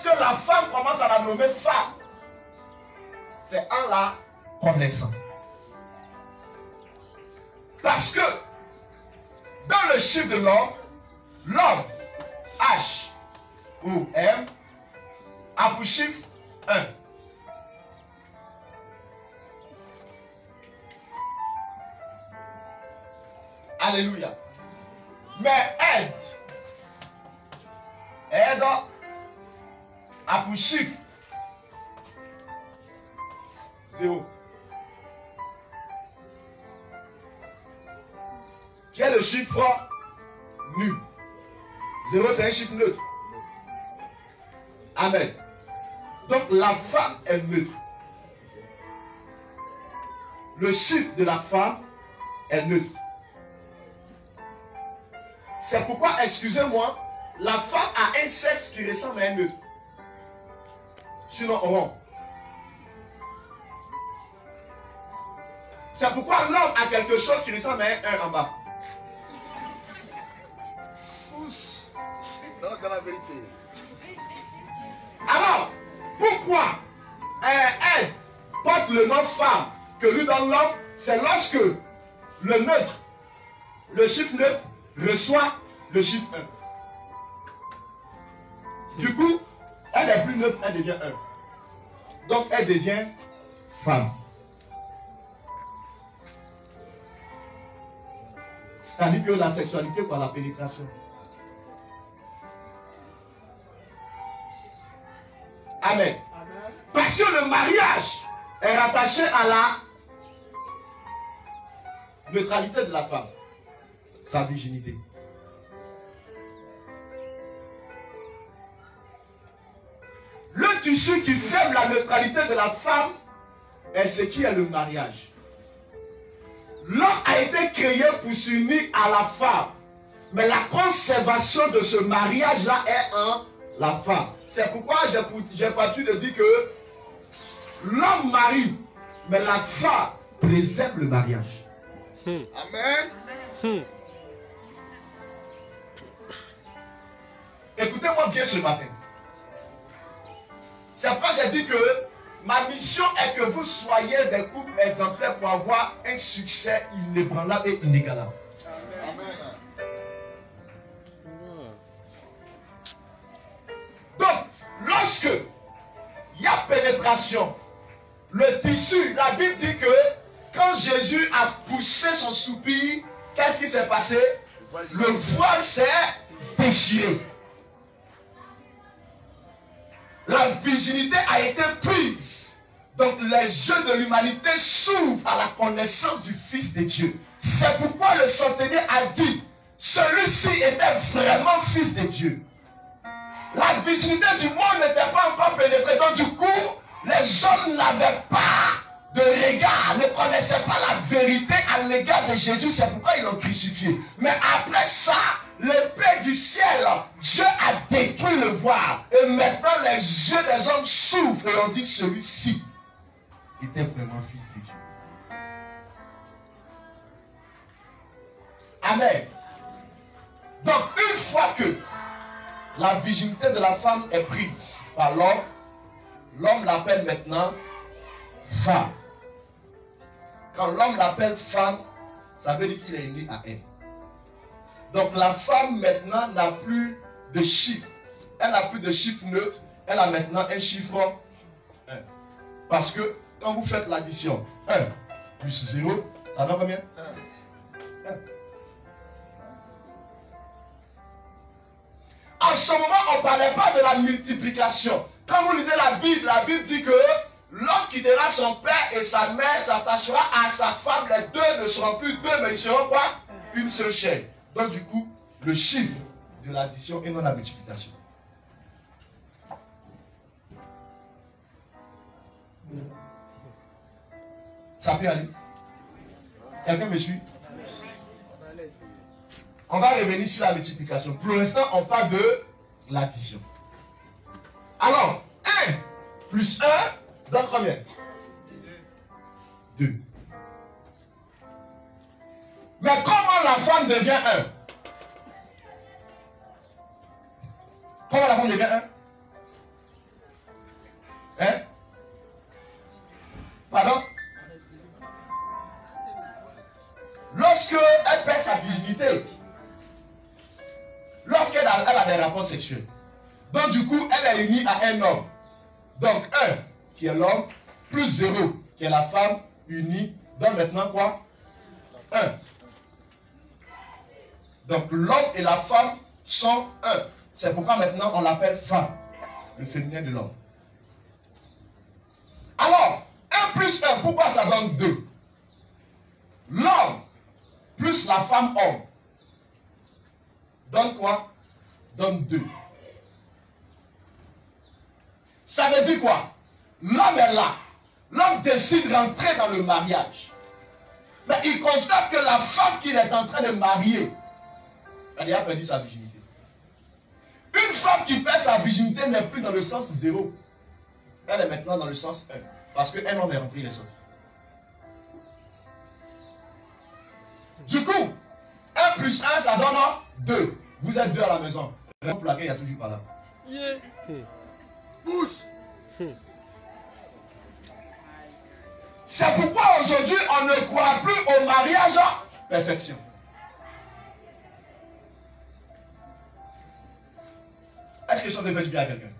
lorsque la femme commence à la nommer femme, c'est en la connaissant. Parce que dans le chiffre de l'homme, H ou M, a pour chiffre 1. Alléluia. Mais aide a pour chiffre 0. Qui est le chiffre nu? 0, c'est un chiffre neutre. Amen. Donc la femme est neutre. Le chiffre de la femme est neutre. C'est pourquoi, excusez-moi, la femme a un sexe qui ressemble à un neutre. Sinon rond. C'est pourquoi l'homme a quelque chose qui ressemble à un 1 en bas. Dans la vérité. Alors, pourquoi elle porte le nom femme que lui donne l'homme? C'est lorsque le neutre, le chiffre neutre, reçoit le chiffre 1. Du coup, elle est plus neutre, elle devient 1. Donc, elle devient femme. C'est-à-dire que la sexualité par la pénétration. Amen. Parce que le mariage est rattaché à la neutralité de la femme, sa virginité. Le tissu qui ferme la neutralité de la femme est ce qui est le mariage. L'homme a été créé pour s'unir à la femme, mais la conservation de ce mariage-là est en la femme. C'est pourquoi j'ai parti de dire que l'homme marie, mais la femme préserve le mariage. Amen. Écoutez-moi bien ce matin. C'est pourquoi j'ai dit que ma mission est que vous soyez des couples exemplaires pour avoir un succès inébranlable et inégalable. Amen. Donc, lorsque il y a pénétration, le tissu, la Bible dit que quand Jésus a poussé son soupir, qu'est-ce qui s'est passé? Le voile s'est déchiré. La virginité a été prise. Donc les yeux de l'humanité s'ouvrent à la connaissance du Fils de Dieu. C'est pourquoi le centenier a dit, celui-ci était vraiment Fils de Dieu. La virginité du monde n'était pas encore pénétrée. Donc du coup, les hommes n'avaient pas de regard, ne connaissaient pas la vérité à l'égard de Jésus. C'est pourquoi ils l'ont crucifié. Mais après ça, l'épée du ciel, Dieu a détruit le voile. Et maintenant, les yeux des hommes s'ouvrent et on dit celui-ci était vraiment Fils de Dieu. Amen. Donc, une fois que la virginité de la femme est prise par l'homme, l'homme l'appelle maintenant femme. Quand l'homme l'appelle femme, ça veut dire qu'il est né à elle. Donc la femme maintenant n'a plus de chiffre. Elle n'a plus de chiffre neutre. Elle a maintenant un chiffre 1. Parce que quand vous faites l'addition, 1 plus 0, ça donne combien? 1. En ce moment, on ne parlait pas de la multiplication. Quand vous lisez la Bible dit que l'homme quittera son père et sa mère, s'attachera à sa femme. Les deux ne seront plus deux, mais ils seront quoi? Une seule chair. Donc du coup, le chiffre de l'addition et non la multiplication. Ça peut aller? Quelqu'un me suit? On va revenir sur la multiplication. Pour l'instant, on parle de l'addition. Alors, 1 plus 1 donne combien? 2. Mais comment la femme devient 1? Comment la femme devient 1? sa virginité lorsqu'elle a des rapports sexuels. Donc du coup, elle est unie à un homme. Donc 1 qui est l'homme, plus 0 qui est la femme, unie, donne maintenant quoi? 1. Donc l'homme et la femme sont 1. C'est pourquoi maintenant on l'appelle femme, le féminin de l'homme. Alors, 1 plus 1, pourquoi ça donne 2? L'homme plus la femme homme donne quoi? Donne 2. Ça veut dire quoi? L'homme est là. L'homme décide d'entrer dans le mariage. Mais il constate que la femme qu'il est en train de marier, elle a perdu sa virginité. Une femme qui perd sa virginité n'est plus dans le sens 0. Elle est maintenant dans le sens 1. Parce qu'un homme est rentré, il est sorti. Du coup, 1 plus 1, ça donne 2. Vous êtes 2 à la maison. Le plaqué, il y a toujours pas là. Pousse. C'est pourquoi aujourd'hui, on ne croit plus au mariage en perfection. Est-ce que ça devait du bien à quelqu'un?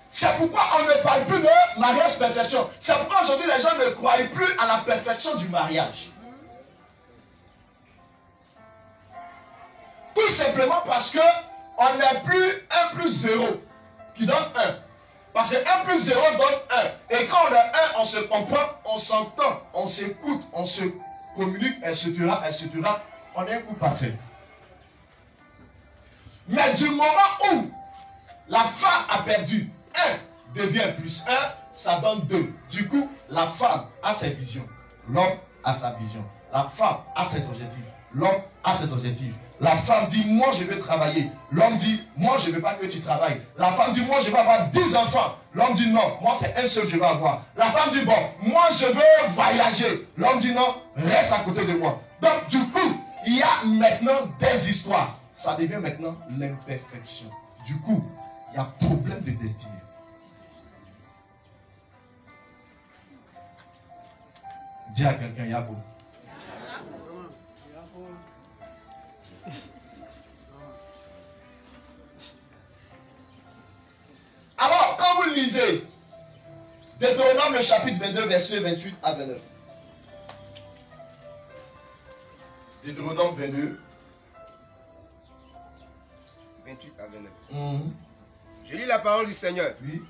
C'est pourquoi on ne parle plus de mariage perfection. C'est pourquoi aujourd'hui, les gens ne croient plus à la perfection du mariage. Tout simplement parce que on n'est plus 1 plus 0 qui donne 1. Parce que 1 plus 0 donne 1. Et quand on est 1, on se comprend, on s'entend, on s'écoute, on se communique, etc., etc. On est un coup parfait. Mais du moment où la femme a perdu 1 devient plus 1, ça donne 2. Du coup, la femme a ses visions. L'homme a sa vision. La femme a ses objectifs. L'homme a ses objectifs. La femme dit, moi je veux travailler. L'homme dit, moi je ne veux pas que tu travailles. La femme dit, moi je veux avoir 10 enfants. L'homme dit, non, moi c'est un seul que je veux avoir. La femme dit, bon, moi je veux voyager. L'homme dit, non, reste à côté de moi. Donc du coup, il y a maintenant des histoires. Ça devient maintenant l'imperfection. Du coup, il y a problème de destinée. Dis à quelqu'un, Yabo. Alors, quand vous lisez Deutéronome, le chapitre 22, versets 28 à 29. Deutéronome 22. 28 à 29. Je lis la parole du Seigneur. Oui.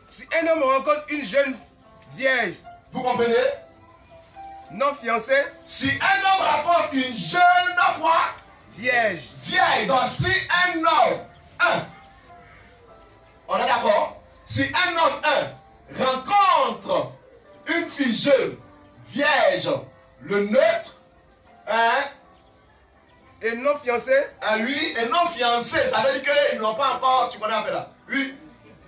Si un homme rencontre une jeune vierge, vous comprenez? Non fiancée. Si un homme rencontre une jeune quoi? Vierge. Vierge. Donc si un homme, on est d'accord? Si un homme, rencontre une fille jeune, vierge, le neutre, et non fiancé. Oui, et non fiancé, ça veut dire qu'ils n'ont pas encore, tu connais affaire là. Oui.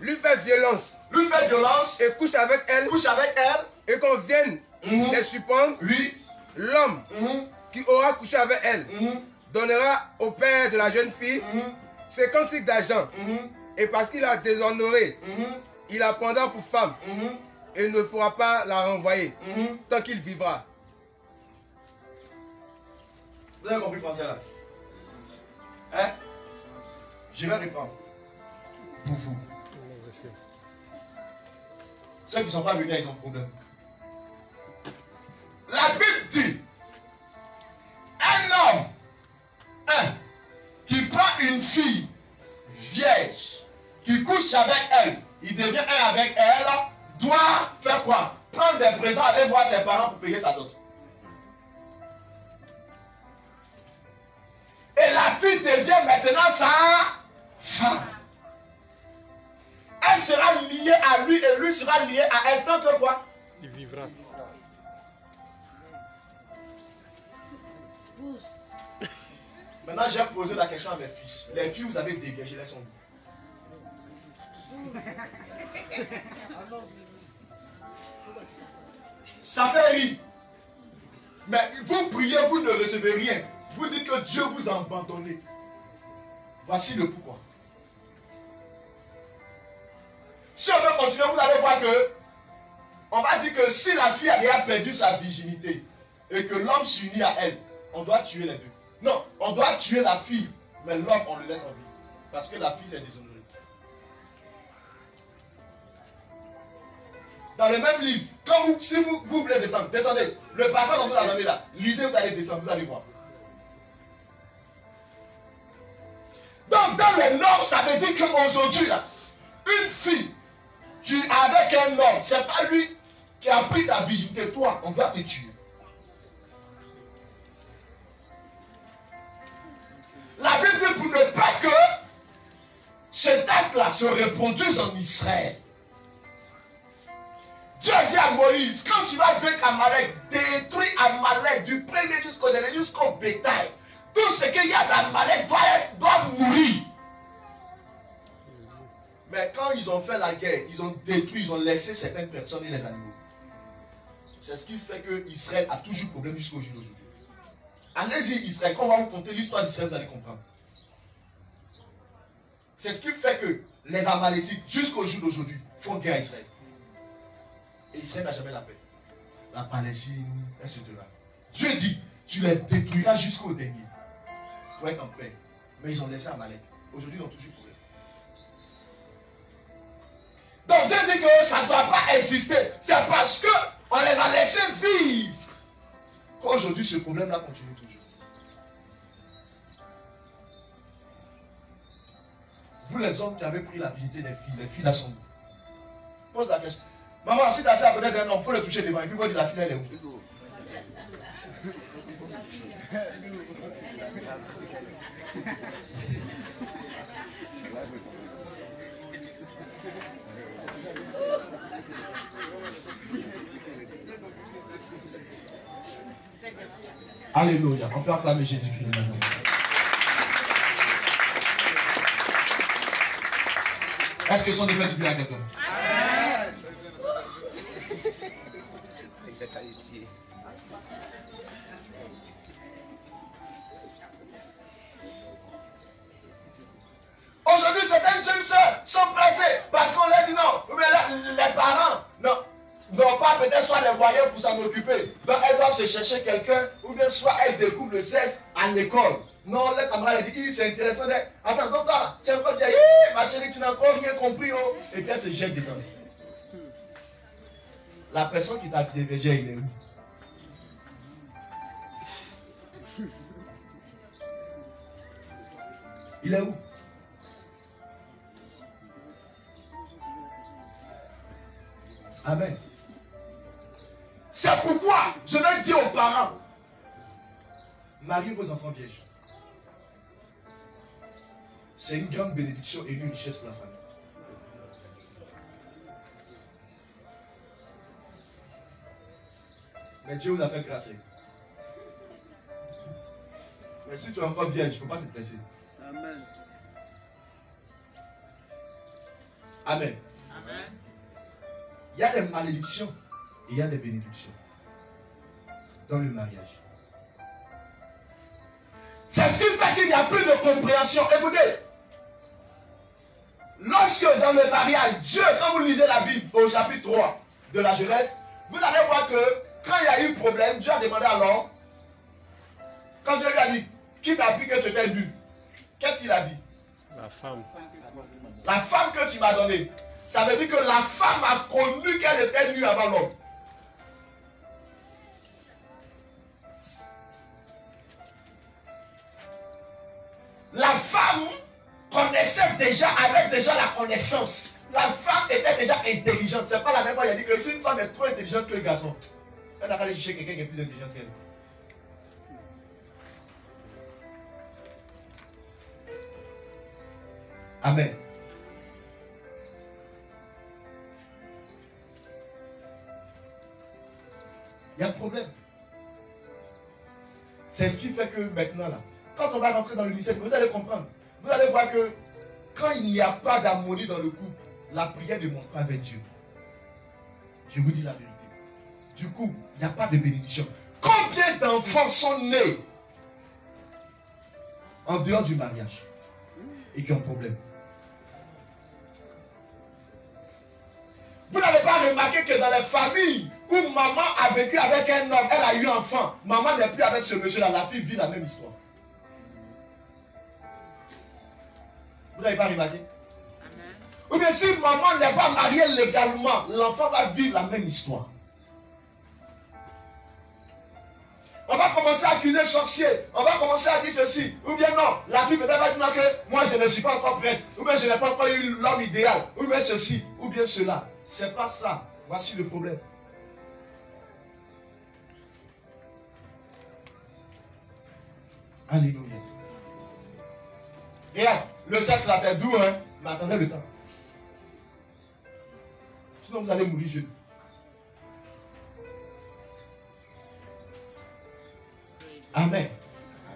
Lui fait violence. Lui fait violence. Et couche avec elle. Couche avec elle. Et qu'on vienne les surprendre. Oui. L'homme qui aura couché avec elle donnera au père de la jeune fille 50 cycles d'argent. Et parce qu'il a déshonoré, il la prendra pour femme et ne pourra pas la renvoyer tant qu'il vivra. Vous avez compris le français là? Hein? Je vais répondre. Pour vous. Ceux qui ne sont pas venus, ils ont problème. La Bible dit, un homme qui prend une fille vierge, qui couche avec elle, il devient un avec elle, doit faire quoi? Prendre des présents, aller voir ses parents pour payer sa dot. Et la fille devient maintenant sa femme. Elle sera liée à lui et lui sera lié à elle tant que quoi? Il vivra. Maintenant, j'ai posé la question à mes fils. Les filles, vous avez dégagé les sons. Ça fait rire. Mais vous priez, vous ne recevez rien. Vous dites que Dieu vous a abandonné. Voici le pourquoi. Si on veut continuer, vous allez voir que on va dire que si la fille a déjà perdu sa virginité et que l'homme s'unit à elle, on doit tuer les deux. Non, on doit tuer la fille, mais l'homme, on le laisse en vie. Parce que la fille s'est déshonorée. Dans le même livre, quand si vous voulez descendre, descendez. Le passage dont vous avez là, lisez, vous allez descendre, vous allez voir. Donc, dans les normes, ça veut dire qu'aujourd'hui, une fille, tu es avec un homme, c'est pas lui qui a pris ta virginité, toi, on doit te tuer. La Bible dit pour ne pas que cet acte-là se reproduise en Israël. Dieu a dit à Moïse, quand tu vas vaincre Amalek, détruis Amalek du premier jusqu'au dernier, jusqu'au bétail. Tout ce qu'il y a d'Amalek doit mourir. Mais quand ils ont fait la guerre, ils ont détruit, ils ont laissé certaines personnes et les animaux. C'est ce qui fait que Israël a toujours problème jusqu'au jour d'aujourd'hui. Allez-y Israël, quand on va vous conter l'histoire d'Israël, vous allez comprendre. C'est ce qui fait que les Amalécites, jusqu'au jour d'aujourd'hui, font guerre à Israël. Et Israël n'a jamais la paix. La Palestine, etc. Dieu dit, tu les détruiras jusqu'au dernier. Pour être en paix. Mais ils ont laissé Amalek. Aujourd'hui, ils ont toujours problème. Donc Dieu dit que ça ne doit pas exister. C'est parce qu'on les a laissés vivre qu'aujourd'hui ce problème-là continue toujours. Vous les hommes qui avez pris la virginité des filles là sont où? Pose la question. Maman, si tu as assez à côté d'un homme, il faut le toucher devant. Et puis, il faut dire la fille, elle est où? Alléluia. On peut acclamer Jésus-Christ de Nazareth. Est-ce que son défait du bien à quelqu'un? Aujourd'hui, certaines jeunes sœurs sont pressées parce qu'on leur dit non. Mais les parents n'ont pas peut-être soit les moyens pour s'en occuper. Donc elles doivent se chercher quelqu'un ou bien soit elles découvrent le sexe à l'école. Non, les camarades disent c'est intéressant. Attends, donc toi, tu es encore vieille, ma chérie, tu n'as encore rien compris. Oh. Et puis elle se jette dedans. La personne qui t'a piégé, il est où? Il est où? Amen. C'est pourquoi je vais dire aux parents, mariez vos enfants vierges. C'est une grande bénédiction et une richesse pour la famille. Mais Dieu vous a fait grâce. Mais si tu es encore vierge, il ne faut pas te presser. Amen. Amen. Amen. Il y a des malédictions et il y a des bénédictions dans le mariage. C'est ce qui fait qu'il n'y a plus de compréhension. Écoutez, lorsque dans le mariage, Dieu, quand vous lisez la Bible au chapitre 3 de la Genèse, vous allez voir que quand il y a eu problème, Dieu a demandé à l'homme, quand Dieu lui a dit, qui t'a appris que tu étais nu? Qu'est-ce qu'il a dit? La femme. La femme que tu m'as donnée. Ça veut dire que la femme a connu qu'elle était nue avant l'homme. La femme connaissait déjà, avait déjà la connaissance. La femme était déjà intelligente. C'est pas la même fois, il a dit que si une femme est trop intelligente que le garçon, elle n'a qu'à aller chercher quelqu'un qui est plus intelligent qu'elle. Amen. Il y a un problème. C'est ce qui fait que maintenant, là, quand on va rentrer dans le mystère, vous allez comprendre. Vous allez voir que quand il n'y a pas d'harmonie dans le couple, la prière ne monte pas vers Dieu. Je vous dis la vérité. Du coup, il n'y a pas de bénédiction. Combien d'enfants sont nés en dehors du mariage et qui ont problème? Vous n'avez pas remarqué que dans les familles où maman a vécu avec un homme, elle a eu un enfant. Maman n'est plus avec ce monsieur-là. La fille vit la même histoire. Vous n'avez pas remarqué? Ou bien si maman n'est pas mariée légalement, l'enfant va vivre la même histoire. On va commencer à accuser sorcier. On va commencer à dire ceci. Ou bien non, la fille peut-être va dire que moi je ne suis pas encore prête. Ou bien je n'ai pas encore eu l'homme idéal. Ou bien ceci, ou bien cela. C'est pas ça. Voici le problème. Alléluia. Regarde, le sexe là c'est doux, hein. Mais attendez le temps. Sinon vous allez mourir jeune. Amen.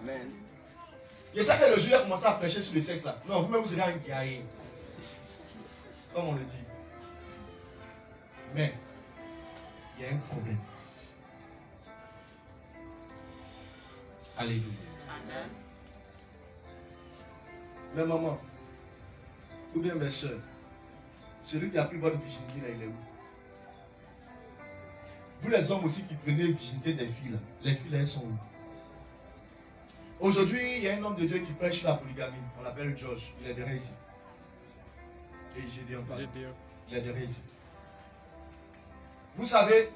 Amen. Et ça que le juif a commencé à prêcher sur le sexe là. Non, vous-même vous serez un guerrier. Comme on le dit. Mais, il y a un problème. Alléluia. Amen. Mais maman, ou bien mes soeurs, celui qui a pris votre virginité là, il est où? Vous les hommes aussi qui prenez virginité des filles là, les filles là, elles sont où? Aujourd'hui, il y a un homme de Dieu qui prêche la polygamie. On l'appelle George. Il est derrière ici. Et Gédéon. Il est derrière ici. Vous savez,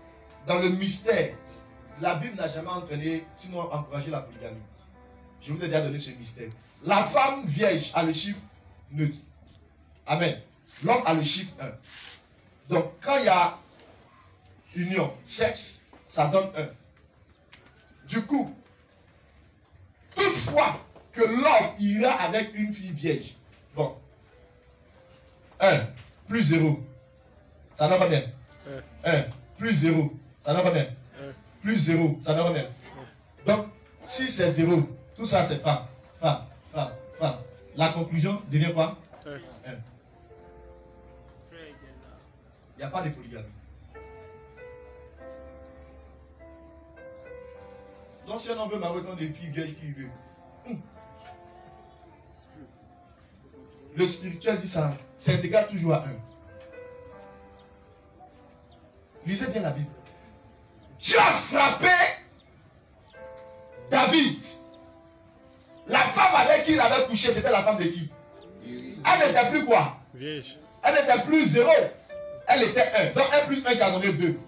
dans le mystère, la Bible n'a jamais entraîné, sinon encouragé la polygamie. Je vous ai déjà donné ce mystère. La femme vierge a le chiffre neutre. Amen. L'homme a le chiffre 1. Donc, quand il y a union, sexe, ça donne 1. Du coup, toutefois que l'homme ira avec une fille vierge, bon, 1 plus 0, ça donne combien? 1 plus 0, ça donne combien? Plus 0, ça donne combien? Donc, si c'est 0, tout ça c'est femme, femme, femme, femme. La conclusion devient quoi? 1. Il n'y a pas de polygamie. Donc si on veut marier autant de filles vierges qui veut. Le spirituel dit ça, c'est égal toujours à 1. Lisez bien la Bible. Dieu a frappé David. La femme avec qui il avait couché, c'était la femme de qui? Elle n'était plus quoi? Vierge. Elle n'était plus 0. Elle était 1. Donc 1 plus 1 qui a donné 2.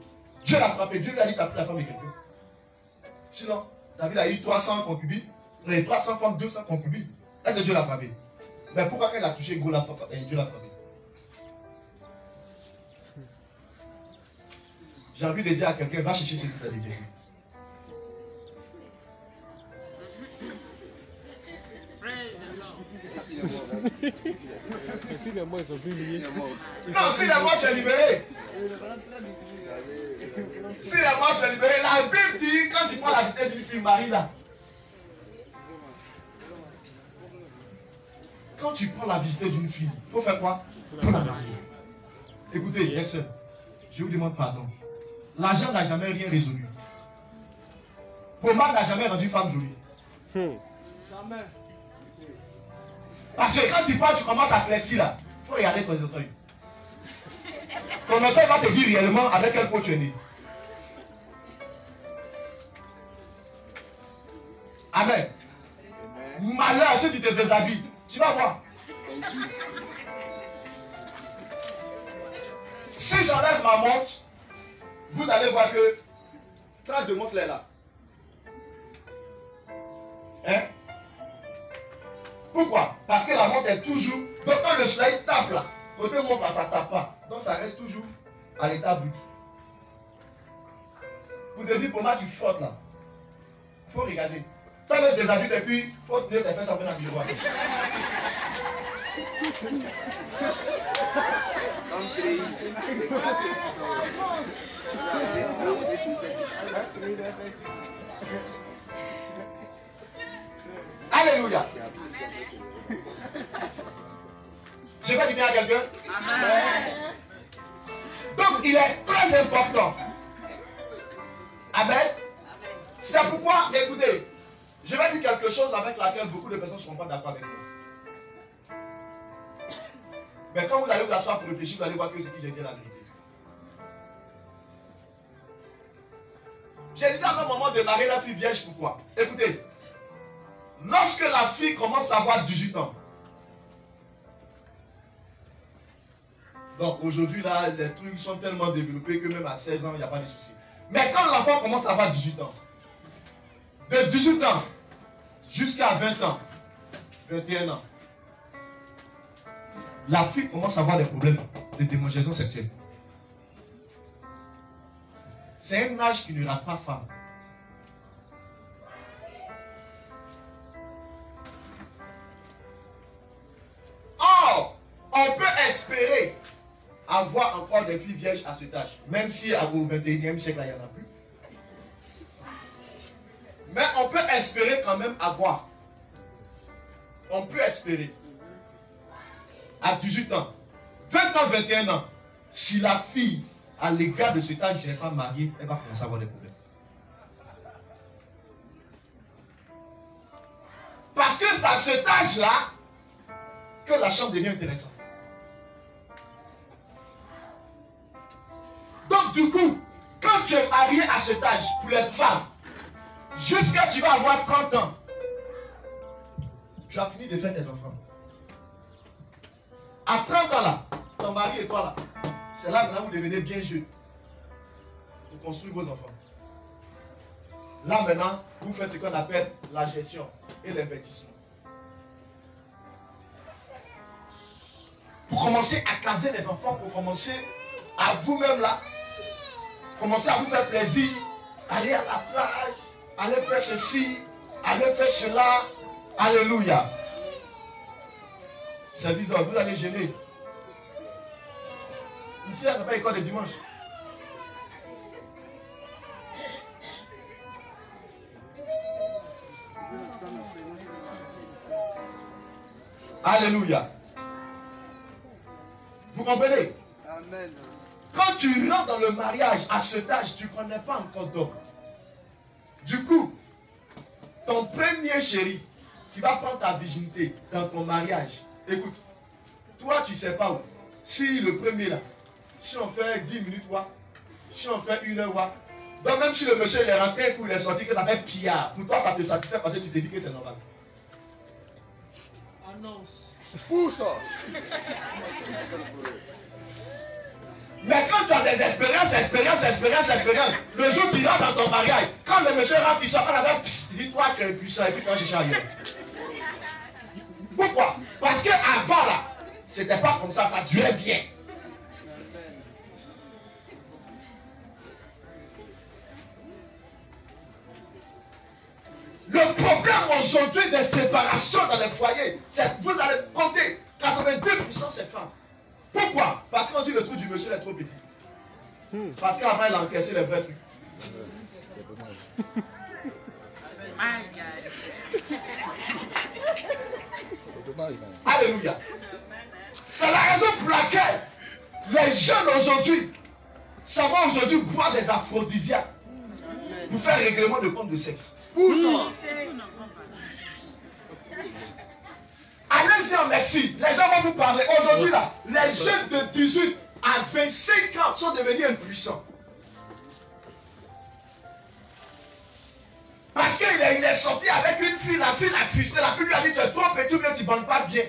Dieu l'a frappé. Dieu lui a dit qu'il a pris la femme de quelqu'un. Sinon, David a eu 300 concubines. Mais 300 femmes, 200 concubines. Est-ce que Dieu l'a frappé? Mais pourquoi quand il a touché Dieu l'a frappé? J'ai envie de dire à quelqu'un, va chercher ce que tu as dit. Si les mots sont plus liés. Non, si les mots tu es libéré. Si les mots tu es libéré, la Bible dit, quand tu prends la vitesse d'une fille, Marie là. Quand tu prends la visite d'une fille, il faut faire quoi? Il faut la marier. Écoutez, les soeurs, je vous demande pardon. L'argent n'a jamais rien résolu. Pommade n'a jamais rendu femme jolie. Jamais. Parce que quand tu parles, tu commences à plaisir là. Il faut regarder ton oreille. Ton oreille va te dire réellement avec quel pot tu es né. Amen. Malheur, si tu te déshabilles, tu vas voir. Si j'enlève ma montre, vous allez voir que trace de montre est là. Hein? Pourquoi? Parce que la montre est toujours. Donc quand le soleil tape là, côté montre là, ça ne tape pas. Donc ça reste toujours à l'état brut. Pour te dire comment tu frottes là. Il faut regarder. Tu as des habits et puis il faut tenir tes fesses après dans le miroir. Alléluia. Je fais du bien à quelqu'un? Amen. Donc il est très important. Amen. C'est pourquoi, écoutez, je vais dire quelque chose avec laquelle beaucoup de personnes ne seront pas d'accord avec moi. Mais quand vous allez vous asseoir pour réfléchir, vous allez voir que ce que j'ai dit est la vérité. J'ai dit à un moment de marier la fille vierge, pourquoi? Écoutez, lorsque la fille commence à avoir 18 ans, donc aujourd'hui là, les trucs sont tellement développés que même à 16 ans, il n'y a pas de souci. Mais quand l'enfant commence à avoir 18 ans, de 18 ans jusqu'à 20 ans, 21 ans, la fille commence à avoir des problèmes de démangeaison sexuelle. C'est un âge qui ne rate pas femme. Or, on peut espérer avoir encore des filles vierges à cet âge, même si au 21e siècle, il n'y en a plus. Mais on peut espérer quand même avoir. On peut espérer. À 18 ans, 20 ans, 21 ans, si la fille, à l'égard de cet âge, n'est pas mariée, elle va commencer à avoir des problèmes. Parce que c'est à cet âge-là que la chambre devient intéressante. Donc du coup, quand tu es marié à cet âge, pour les femmes, jusqu'à tu vas avoir 30 ans, tu as fini de faire tes enfants. À 30 ans là, ton mari et toi là, c'est là maintenant vous devenez bien jeune pour construire vos enfants. Là maintenant, vous faites ce qu'on appelle la gestion et l'investissement. Pour commencer à caser les enfants, pour commencer à vous-même là, commencer à vous faire plaisir, aller à la plage, aller faire ceci, aller faire cela. Alléluia. C'est bizarre, vous allez gêner. Ici, il n'y a pas école de dimanche. Alléluia. Vous comprenez? Amen. Quand tu rentres dans le mariage à cet âge, tu ne connais pas encore d'homme. Du coup, ton premier chéri qui va prendre ta virginité dans ton mariage, écoute, toi tu ne sais pas où. Si le premier là, si on fait 10 minutes, si on fait 1 heure, donc même si le monsieur il est rentré ou il est sorti, que ça fait pillard, pour toi ça te satisfait parce que tu te dis que c'est normal. Annonce. Pousse. Mais quand tu as des expériences, le jour où tu rentres dans ton mariage, quand le monsieur rentre, il sort, tu dis toi tu es puissant et puis quand je cherche ailleurs. Pourquoi? Parce qu'avant là, c'était pas comme ça durait bien. Le problème aujourd'hui des séparations dans les foyers, c'est que vous allez compter 82% ces femmes. Pourquoi? Parce qu'on dit le trou du monsieur est trop petit. Parce qu'avant il a encaissé les vrais trucs. Alléluia. C'est la raison pour laquelle les jeunes aujourd'hui savent aujourd'hui boire des aphrodisiaques pour faire règlement de compte de sexe. Allez-y en merci. Les gens vont vous parler. Aujourd'hui, là, les jeunes de 18 à 25 ans sont devenus impuissants. Parce qu'il est sorti avec une fille, la fille l'a frustré, la fille lui a dit tu es trop petit ou bien tu ne bandes pas bien.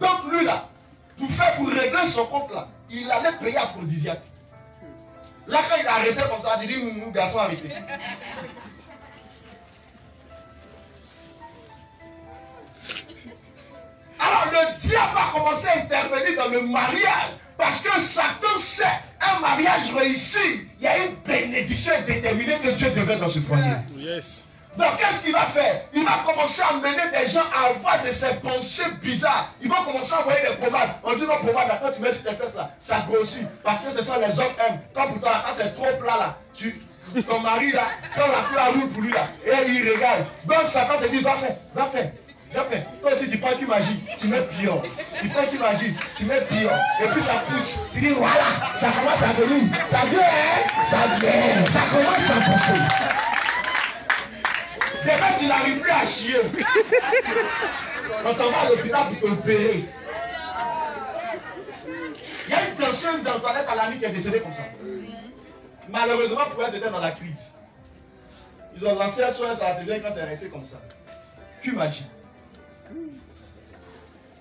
Donc lui là, pour régler son compte là, il allait payer aphrodisiaque. Là quand il a arrêté comme ça, il dit garçon arrêtez. Alors le diable a commencé à intervenir dans le mariage parce que Satan sait un mariage réussi, il y a une bénédiction déterminée que Dieu devait dans ce foyer. Yes. Donc qu'est-ce qu'il va faire? Il va commencer à mener des gens à avoir de ces pensées bizarres. Il va commencer à envoyer des pommades. On dit non, pommade là, quand tu mets sur tes fesses là, ça grossit. Parce que c'est ça les hommes aiment. Quand pourtant là, quand c'est trop plat là, ton mari là, quand la fleur roule pour lui là, et il regarde. Donc Satan te dit, va faire. Toi aussi tu prends une magie, tu mets pion. Tu prends une magie, tu mets pion. Et puis ça pousse. Tu dis voilà, ça commence à venir. Ça vient, hein? Ça vient. Ça commence à pousser. Demain tu n'arrives plus à chier. Quand on va à l'hôpital pour t'opérer. Il y a une danseuse dans le toilette à la nuit qui est décédée comme ça. Malheureusement pour elle, c'était dans la crise. Ils ont lancé un soin à la télé quand c'est resté comme ça. Qu'imagine.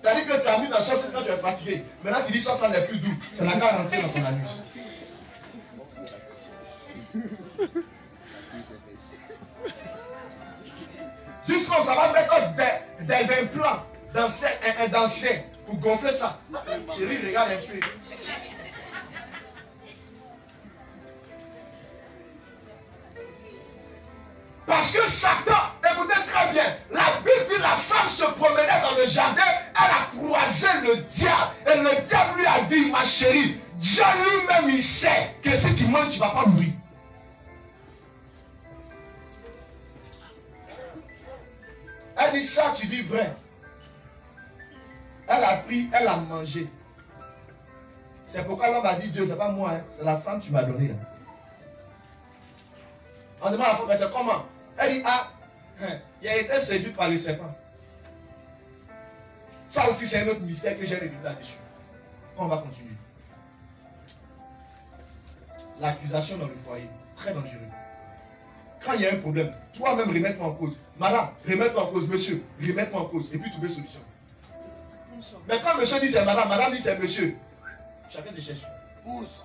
C'est-à-dire que tu as mis dans la sauce quand tu es fatigué. Maintenant tu dis ça n'est plus doux. Ça n'a qu'à rentrer dans ton anus. Jusqu'on ça va mettre des implants d'anciens pour gonfler ça. Chérie, regarde un peu. Parce que Satan, écoutez très bien, la Bible dit la femme se promenait dans le jardin, elle a croisé le diable. Et le diable lui a dit, ma chérie, Dieu lui-même il sait que si tu manges, tu ne vas pas mourir. Elle dit ça, tu dis vrai. Elle a pris, elle a mangé. C'est pourquoi l'homme a dit, Dieu, c'est pas moi, hein, c'est la femme que tu m'as donnée. On demande à la femme, mais c'est comment? Elle dit, ah, il a été séduit par le serpent. Ça aussi, c'est un autre mystère que j'ai révélé là-dessus. On va continuer. L'accusation dans le foyer, très dangereux. Quand il y a un problème, toi-même remets-toi en cause. Madame, remets-toi en cause. Monsieur, remets-toi en cause. Et puis trouver solution. Mais quand monsieur dit c'est madame, madame dit c'est monsieur, chacun se cherche. Pousse.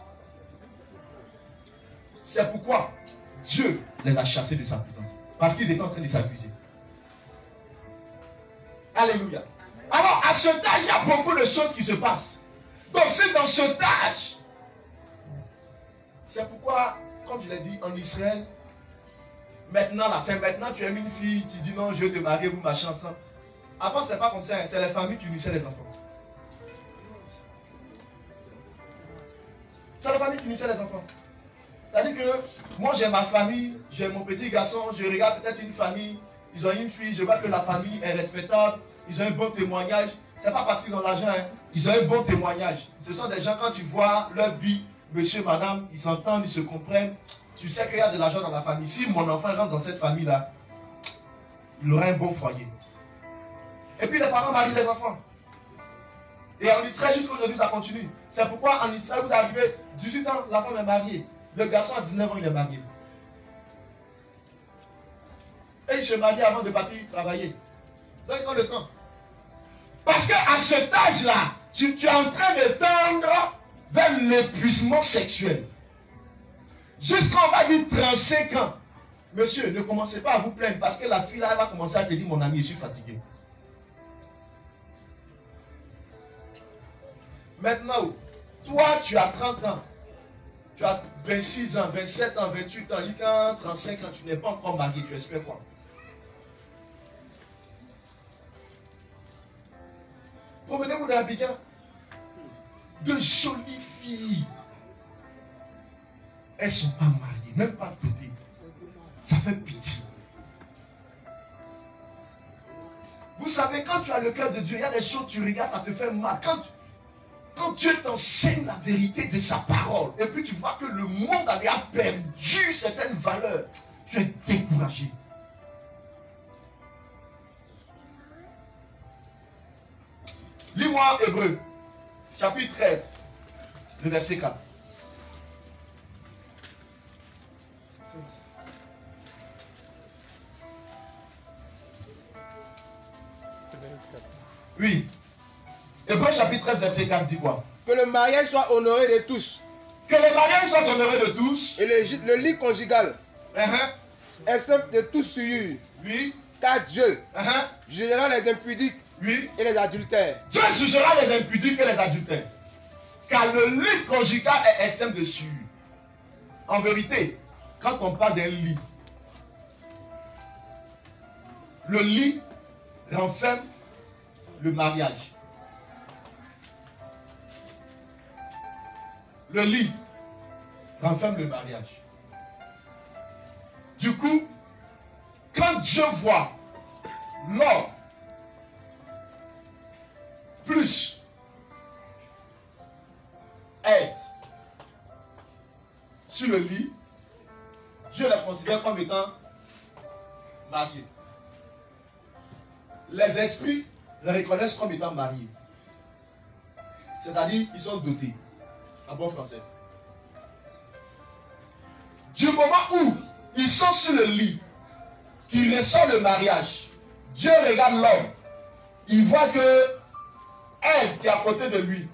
C'est pourquoi Dieu les a chassés de sa présence. Parce qu'ils étaient en train de s'accuser. Alléluia. Alors, à ce âge, il y a beaucoup de choses qui se passent. Donc, c'est dans ce âge. C'est pourquoi, comme je l'ai dit, en Israël, maintenant, là, c'est maintenant, tu aimes une fille, tu dis non, je vais te marier, vous machin ensemble. Avant, ce n'est pas comme ça, hein, c'est les familles qui unissaient les enfants. C'est la famille qui unissait les enfants. C'est-à-dire que moi j'ai ma famille, j'ai mon petit garçon, je regarde peut-être une famille, ils ont une fille, je vois que la famille est respectable, ils ont un bon témoignage. C'est pas parce qu'ils ont l'argent, hein, ils ont un bon témoignage. Ce sont des gens, quand tu vois leur vie, monsieur, madame, ils s'entendent, ils se comprennent. Tu sais qu'il y a de l'argent dans la famille. Si mon enfant rentre dans cette famille-là, il aura un bon foyer. Et puis les parents marient les enfants. Et en Israël, jusqu'à aujourd'hui, ça continue. C'est pourquoi en Israël, vous arrivez, 18 ans, la femme est mariée. Le garçon à 19 ans, il est marié. Et il se marie avant de partir travailler. Donc ils ont le temps. Parce qu'à cet âge-là, tu es en train de tendre vers l'épuisement sexuel. Jusqu'à, on va dire, 35 ans. Monsieur, ne commencez pas à vous plaindre parce que la fille là, elle va commencer à te dire, mon ami, je suis fatigué. Maintenant, toi, tu as 30 ans. Tu as 26 ans, 27 ans, 28 ans, jusqu'à 35 ans, tu n'es pas encore marié, tu espères quoi? Promenez-vous dans Abidjan. De jolies filles. Elles ne sont pas mariées, même pas dotées. Ça fait pitié. Vous savez, quand tu as le cœur de Dieu, il y a des choses, tu regardes, ça te fait mal. Quand Dieu t'enseigne la vérité de sa parole, et puis tu vois que le monde a perdu certaines valeurs, tu es découragé. Lis-moi Hébreux, chapitre 13, le verset 4. Oui. Hébreux chapitre 13, verset 4 dit quoi? Que le mariage soit honoré de tous. Que le mariage soit honoré de tous. Et le lit conjugal est simple de toute souillure. Oui. Car Dieu jugera les impudiques et les adultères. Dieu jugera les impudiques et les adultères. Car le lit conjugal est simple de souillure. En vérité, quand on parle d'un lit, le lit renferme le mariage. Le lit renferme le mariage. Du coup, quand Dieu voit l'homme plus être sur le lit, Dieu les considère comme étant mariés. Les esprits les reconnaissent comme étant mariés. C'est-à-dire, ils sont dotés. En bon français. Du moment où ils sont sur le lit, qu'ils ressortent le mariage, Dieu regarde l'homme. Il voit que elle qui est à côté de lui,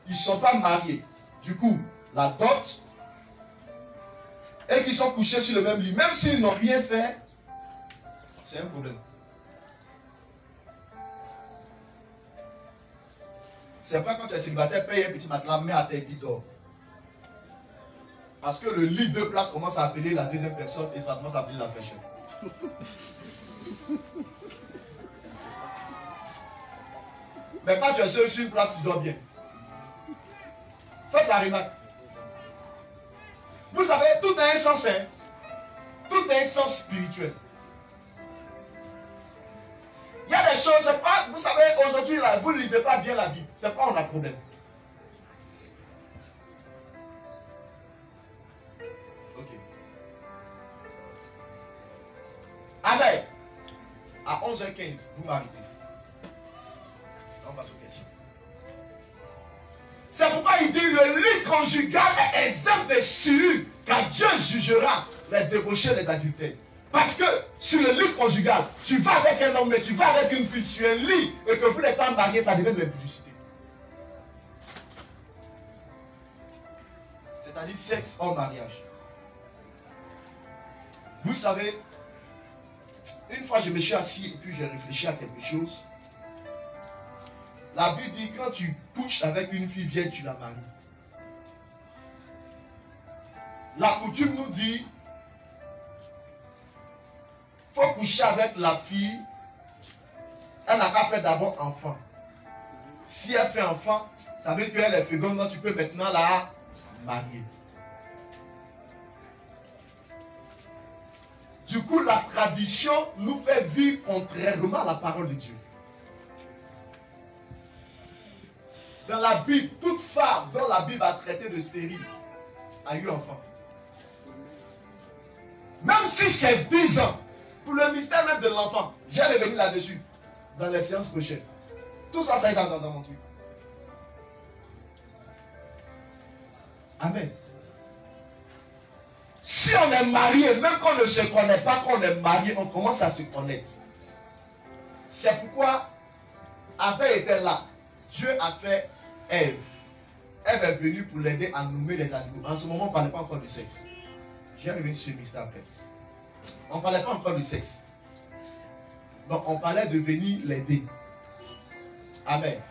ils ne sont pas mariés. Du coup, la dot, et qu'ils sont couchés sur le même lit, même s'ils n'ont rien fait, c'est un problème. C'est pas quand tu es célibataire, paye un petit matelas, mets à tes pieds d'or. Parce que le lit de place commence à appeler la deuxième personne et ça commence à appeler la fraîcheur. Mais quand tu es seul sur une place, tu dors bien. Faites la remarque. Vous savez, tout a un sens, hein? Tout a un sens spirituel. Il y a des choses, c'est pas, vous savez, aujourd'hui, vous ne lisez pas bien la Bible. C'est pas on a problème. Ok. Amen. À 11h15, vous m'arrêtez. On passe aux questions. C'est pourquoi il dit le lit conjugal est exempt de souillure, car Dieu jugera les débauchés et les adultères. Parce que sur le lit conjugal, tu vas avec un homme, mais tu vas avec une fille sur un lit et que vous n'êtes pas mariés, ça devient de l'impudicité. C'est-à-dire sexe hors mariage. Vous savez, une fois je me suis assis et puis j'ai réfléchi à quelque chose. La Bible dit quand tu couches avec une fille vieille, tu la maries. La coutume nous dit il faut coucher avec la fille. Elle n'a pas fait d'abord enfant. Si elle fait enfant, ça veut dire qu'elle est féconde, donc tu peux maintenant la marier. Du coup, la tradition nous fait vivre contrairement à la parole de Dieu. Dans la Bible, toute femme dont la Bible a traité de stérile a eu enfant. Même si c'est 10 ans, pour le mystère même de l'enfant, j'ai revenu là-dessus dans les séances prochaines. Tout ça, ça est dans mon truc. Amen. Si on est marié, même qu'on ne se connaît pas, qu'on est marié, on commence à se connaître. C'est pourquoi Adam était là. Dieu a fait Ève. Ève est venue pour l'aider à nommer les animaux. En ce moment, on ne parlait pas encore du sexe. J'ai revenu sur ce mystère après. On ne parlait pas encore du sexe. Donc, on parlait de venir l'aider. Amen.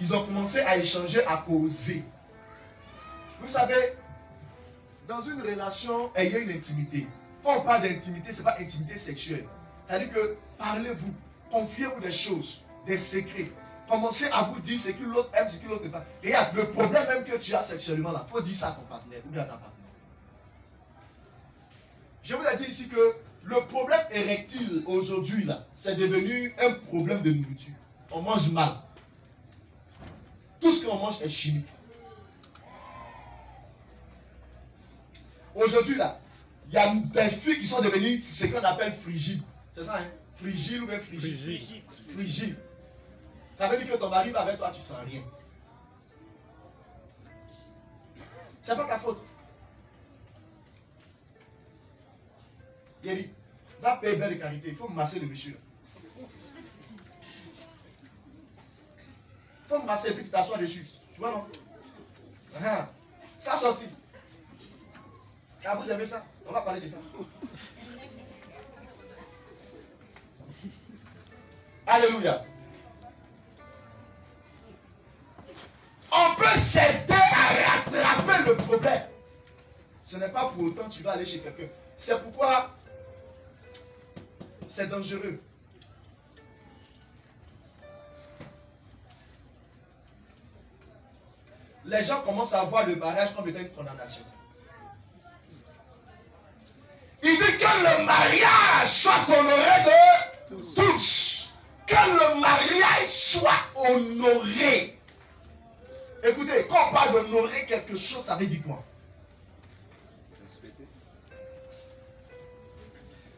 Ils ont commencé à échanger, à causer. Vous savez, dans une relation, il y a une intimité. Quand on parle d'intimité, ce n'est pas intimité sexuelle. C'est-à-dire que parlez-vous, confiez-vous des choses, des secrets. Commencez à vous dire ce que l'autre aime, ce que l'autre n'aime pas. Regarde, le problème même que tu as sexuellement là, il faut dire ça à ton partenaire ou bien à ta partenaire. Je vous ai dit ici que le problème érectile aujourd'hui là, c'est devenu un problème de nourriture. On mange mal. Tout ce qu'on mange est chimique. Aujourd'hui là, il y a des filles qui sont devenues ce qu'on appelle frigides. C'est ça, hein? Frigile ou bien frigide? Frigide. Ça veut dire que ton mari va avec toi, tu ne sens rien. C'est pas ta faute. Il a dit, va payer belle de carité, il faut masser le monsieur. Il faut masser et puis tu t'assois dessus. Tu vois non? Ça sorti. Ah, vous aimez ça? On va parler de ça. Alléluia. On peut s'aider à rattraper le problème. Ce n'est pas pour autant que tu vas aller chez quelqu'un. C'est pourquoi c'est dangereux. Les gens commencent à voir le mariage comme étant une condamnation. Il dit que le mariage soit honoré de tous. Que le mariage soit honoré. Écoutez, quand on parle d'honorer quelque chose, ça veut dire quoi?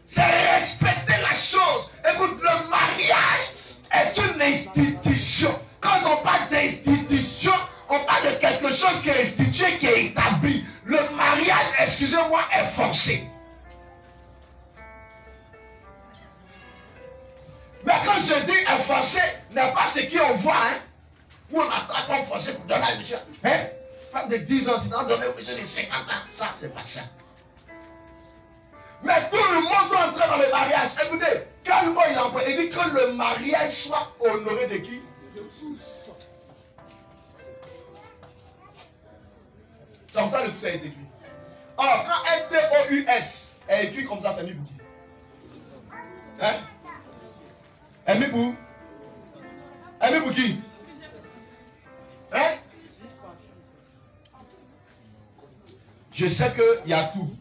C'est respecter la chose. Écoute, le mariage est une institution. Quand on parle d'institution, on parle de quelque chose qui est institué, qui est établi. est forcé. Mais quand je dis est forcé, n'est pas ce qu'on voit, hein. Où on attend la femme forcée pour donner à monsieur. Hein? Femme de 10 ans, tu dois donner au monsieur de 50 ans. Ça, c'est pas ça. Mais tout le monde doit entrer dans le mariage. Écoutez, quand le mot il emploie, il dit que le mariage soit honoré de qui? De tous. C'est comme ça que le tout a été écrit. Or, quand N-T-O-U-S est écrit comme ça, c'est mis pour qui? Hein? Elle mis pour? Elle mis pour qui? Hein? Je sais qu'il y a tout.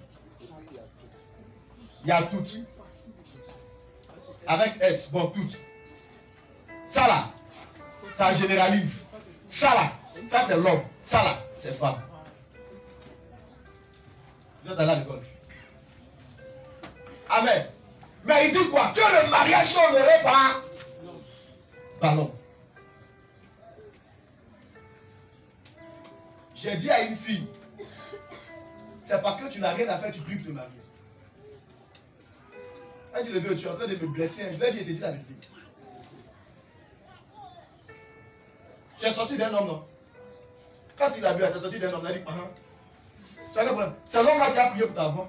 Il y a tout. Avec S, bon, tout. Ça là, ça généralise. Ça là, ça c'est l'homme. Ça là, c'est femme. Vous êtes allé à l'école. Amen. Mais il dit quoi? Que le mariage soit honoré par l'homme. J'ai dit à une fille, c'est parce que tu n'as rien à faire, tu pries pour te marier. Elle dit, le vieux, tu es en train de me blesser. Je lui ai dit, dit la vérité. Tu es sorti d'un homme, non? Quand il a bu, tu es sorti d'un homme, il a dit, tu as le problème. C'est l'homme-là qui a prié pour ta voix.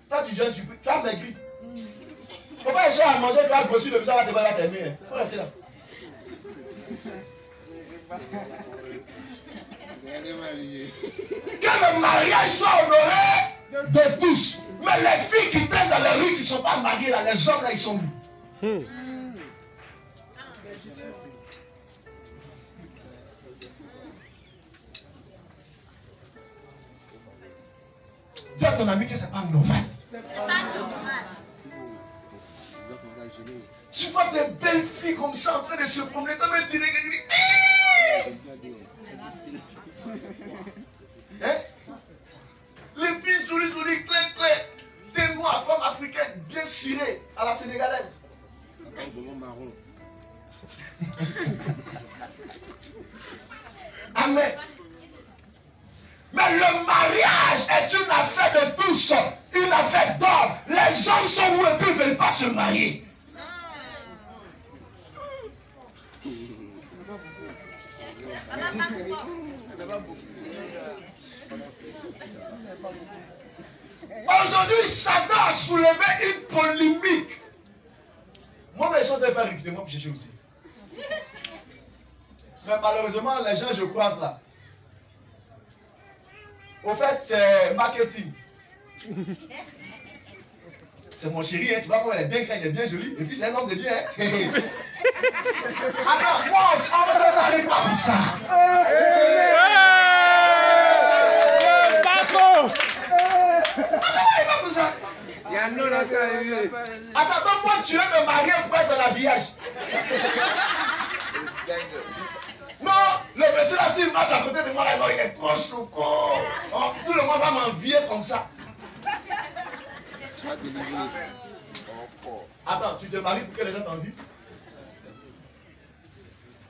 Toi, tu jeûnes, tu as maigri. Il faut pas essayer à manger, tu vas grossir, le visage va te battre tes mains. Il faut rester là. Que le mariage soit honoré de tous. Mais les filles qui traînent dans les rues, qui ne sont pas mariées, là, les hommes là, ils sont où? Dis à ton ami que ce n'est pas normal. C'est pas normal. Tu vois des belles filles comme ça en train de se promener, tu vas tirer et tu dis, hein? Les filles jolies, claires. T'es noire, femme africaine, bien cirée, à la sénégalaise. Amen. Mais le mariage est une affaire de tous, une affaire d'homme. Les gens sont où et puis ils ne veulent pas se marier. Aujourd'hui, Satan a soulevé une polémique. Moi, mes gens devaient faire recrutement pour chercher aussi. Mais malheureusement, les gens, je croise là. Au fait, c'est marketing. C'est mon chéri, hein, tu vois comment il est bien, il est bien joli. Et puis, c'est un homme de Dieu. Hein. Attends, moi, on ne se marie pas pour ça. Il y a un nom dans ça. Attends, moi, tu veux me marier pour être dans l'habillage. Non, le monsieur là, s'il marche à côté de moi, là, non, il est trop choco. Oh, tout le monde va m'envier comme ça. Attends, tu te maries pour que les gens t'envient?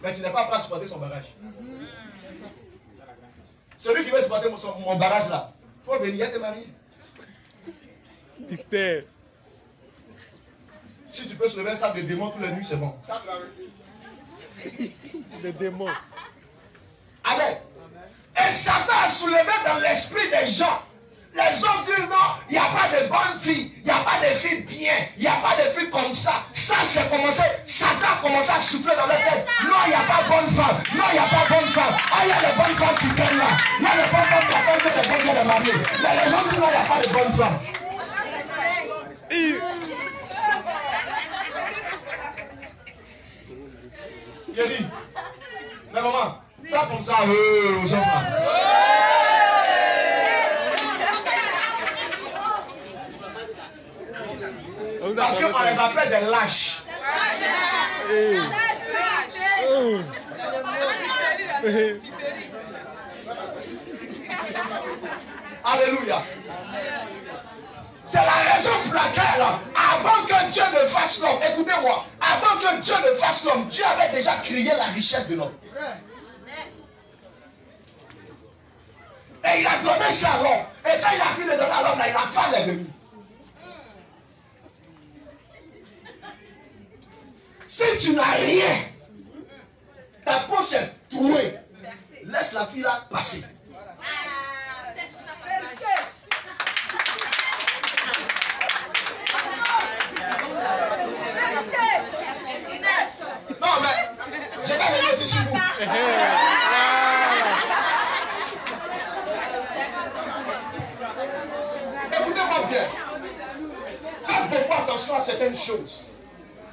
Mais tu n'es pas prêt à supporter son barrage. Celui qui veut supporter mon barrage là, il faut venir te marier. Mystère. Si tu peux soulever un sac de démons tous les nuits, c'est bon. Des démons. Amen. Et Satan a soulevé dans l'esprit des gens. Les gens disent non, il n'y a pas de bonnes filles, il n'y a pas de filles bien, il n'y a pas de filles comme ça. Ça, c'est commencé. Satan a commencé à souffler dans leur tête. Non, il n'y a pas de bonnes femmes. Non, il n'y a pas de bonnes femmes. Ah, il y a des bonnes femmes qui viennent là. Il y a des bonnes femmes qui attendent que des bonnes viennent de marier. Mais les gens disent non, il n'y a pas de bonnes femmes. Il a dit, mais maman, fais comme ça aux gens là. Parce qu'on les appelle des lâches. Alléluia. C'est la raison pour laquelle, avant que Dieu ne fasse l'homme, écoutez-moi, avant que Dieu ne fasse l'homme, Dieu avait déjà créé la richesse de l'homme. Et il a donné ça à l'homme. Et quand il a fini de donner à l'homme, la femme est venue. Si tu n'as rien, ta poche est trouée, laisse la fille là passer. Non, mais je vais venir ici sur vous. Écoutez-moi bien. Faites beaucoup attention à certaines choses.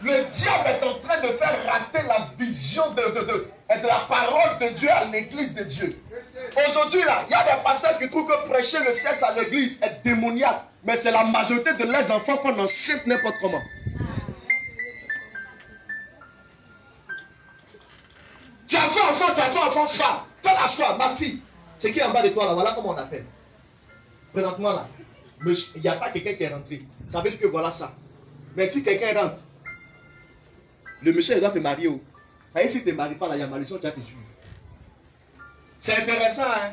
Le diable est en train de faire rater la vision de la parole de Dieu à l'église de Dieu. Aujourd'hui, là, il y a des pasteurs qui trouvent que prêcher le sexe à l'église est démoniaque. Mais c'est la majorité de leurs enfants qu'on enchaîne n'importe comment. Tu as fait enfant, femme. Toi, la soie, ma fille. C'est qui est en bas de toi là? Voilà comment on appelle. Présente-moi là. Il n'y a pas quelqu'un qui est rentré. Ça veut dire que voilà ça. Mais si quelqu'un rentre, le monsieur il doit te marier. Et si tu ne te maries pas là, il y a malédiction qui va te suivre. C'est intéressant, hein?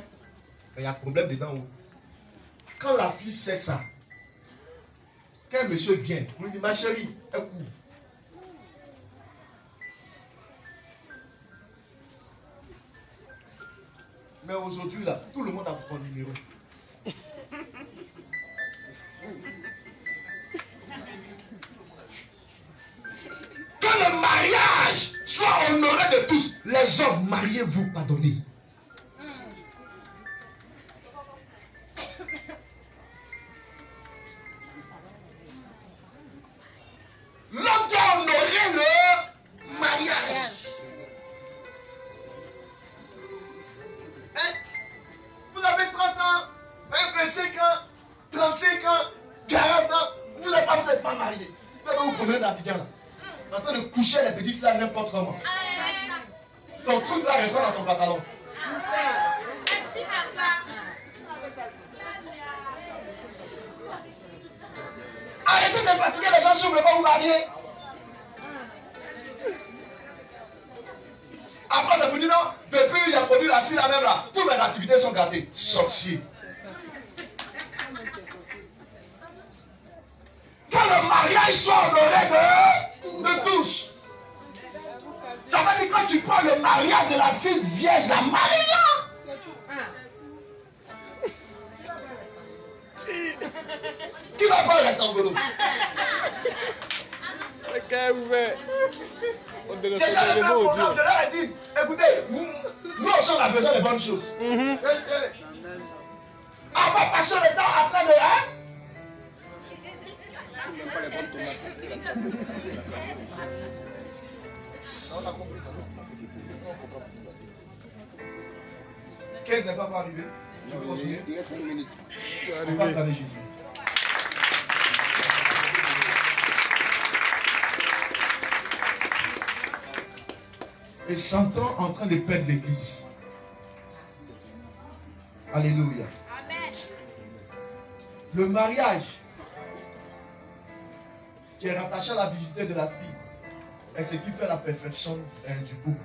Mais il y a un problème dedans. Quand la fille sait ça, quand un monsieur vient, on lui dit, ma chérie, un coup. Mais aujourd'hui, là, tout le monde a ton numéro. Que le mariage soit honoré de tous, les hommes, mariez-vous, pardonnez. L'homme doit honorer le mariage. Hein? Vous avez 30 ans, 25 ans, 35 ans, 40 ans, vous n'êtes pas marié. Vous prenez l'Abidjan là. En train de coucher les petits filles n'importe comment. Ton truc là reste dans ton pantalon. Arrêtez de fatiguer les gens si vous ne voulez pas vous marier. Après, ça vous dit non, depuis il a produit la fille là même là, toutes mes activités sont gâtées. Sorcier. Que le mariage soit honoré de tous. Ça veut dire que quand tu prends le mariage de la fille vierge, la marie-la. Qui va pas rester en velours? J'ai jamais fait un programme de leur a dit, écoutez, nous on a besoin de bonnes choses. On va passer le temps après de hein? On a compris. 15 n'est pas arrivé. Tu peux continuer? On va acclamer Jésus. Et Satan en train de perdre l'église. Alléluia. Amen. Le mariage qui est rattaché à la visite de la fille est ce qui fait la perfection du couple.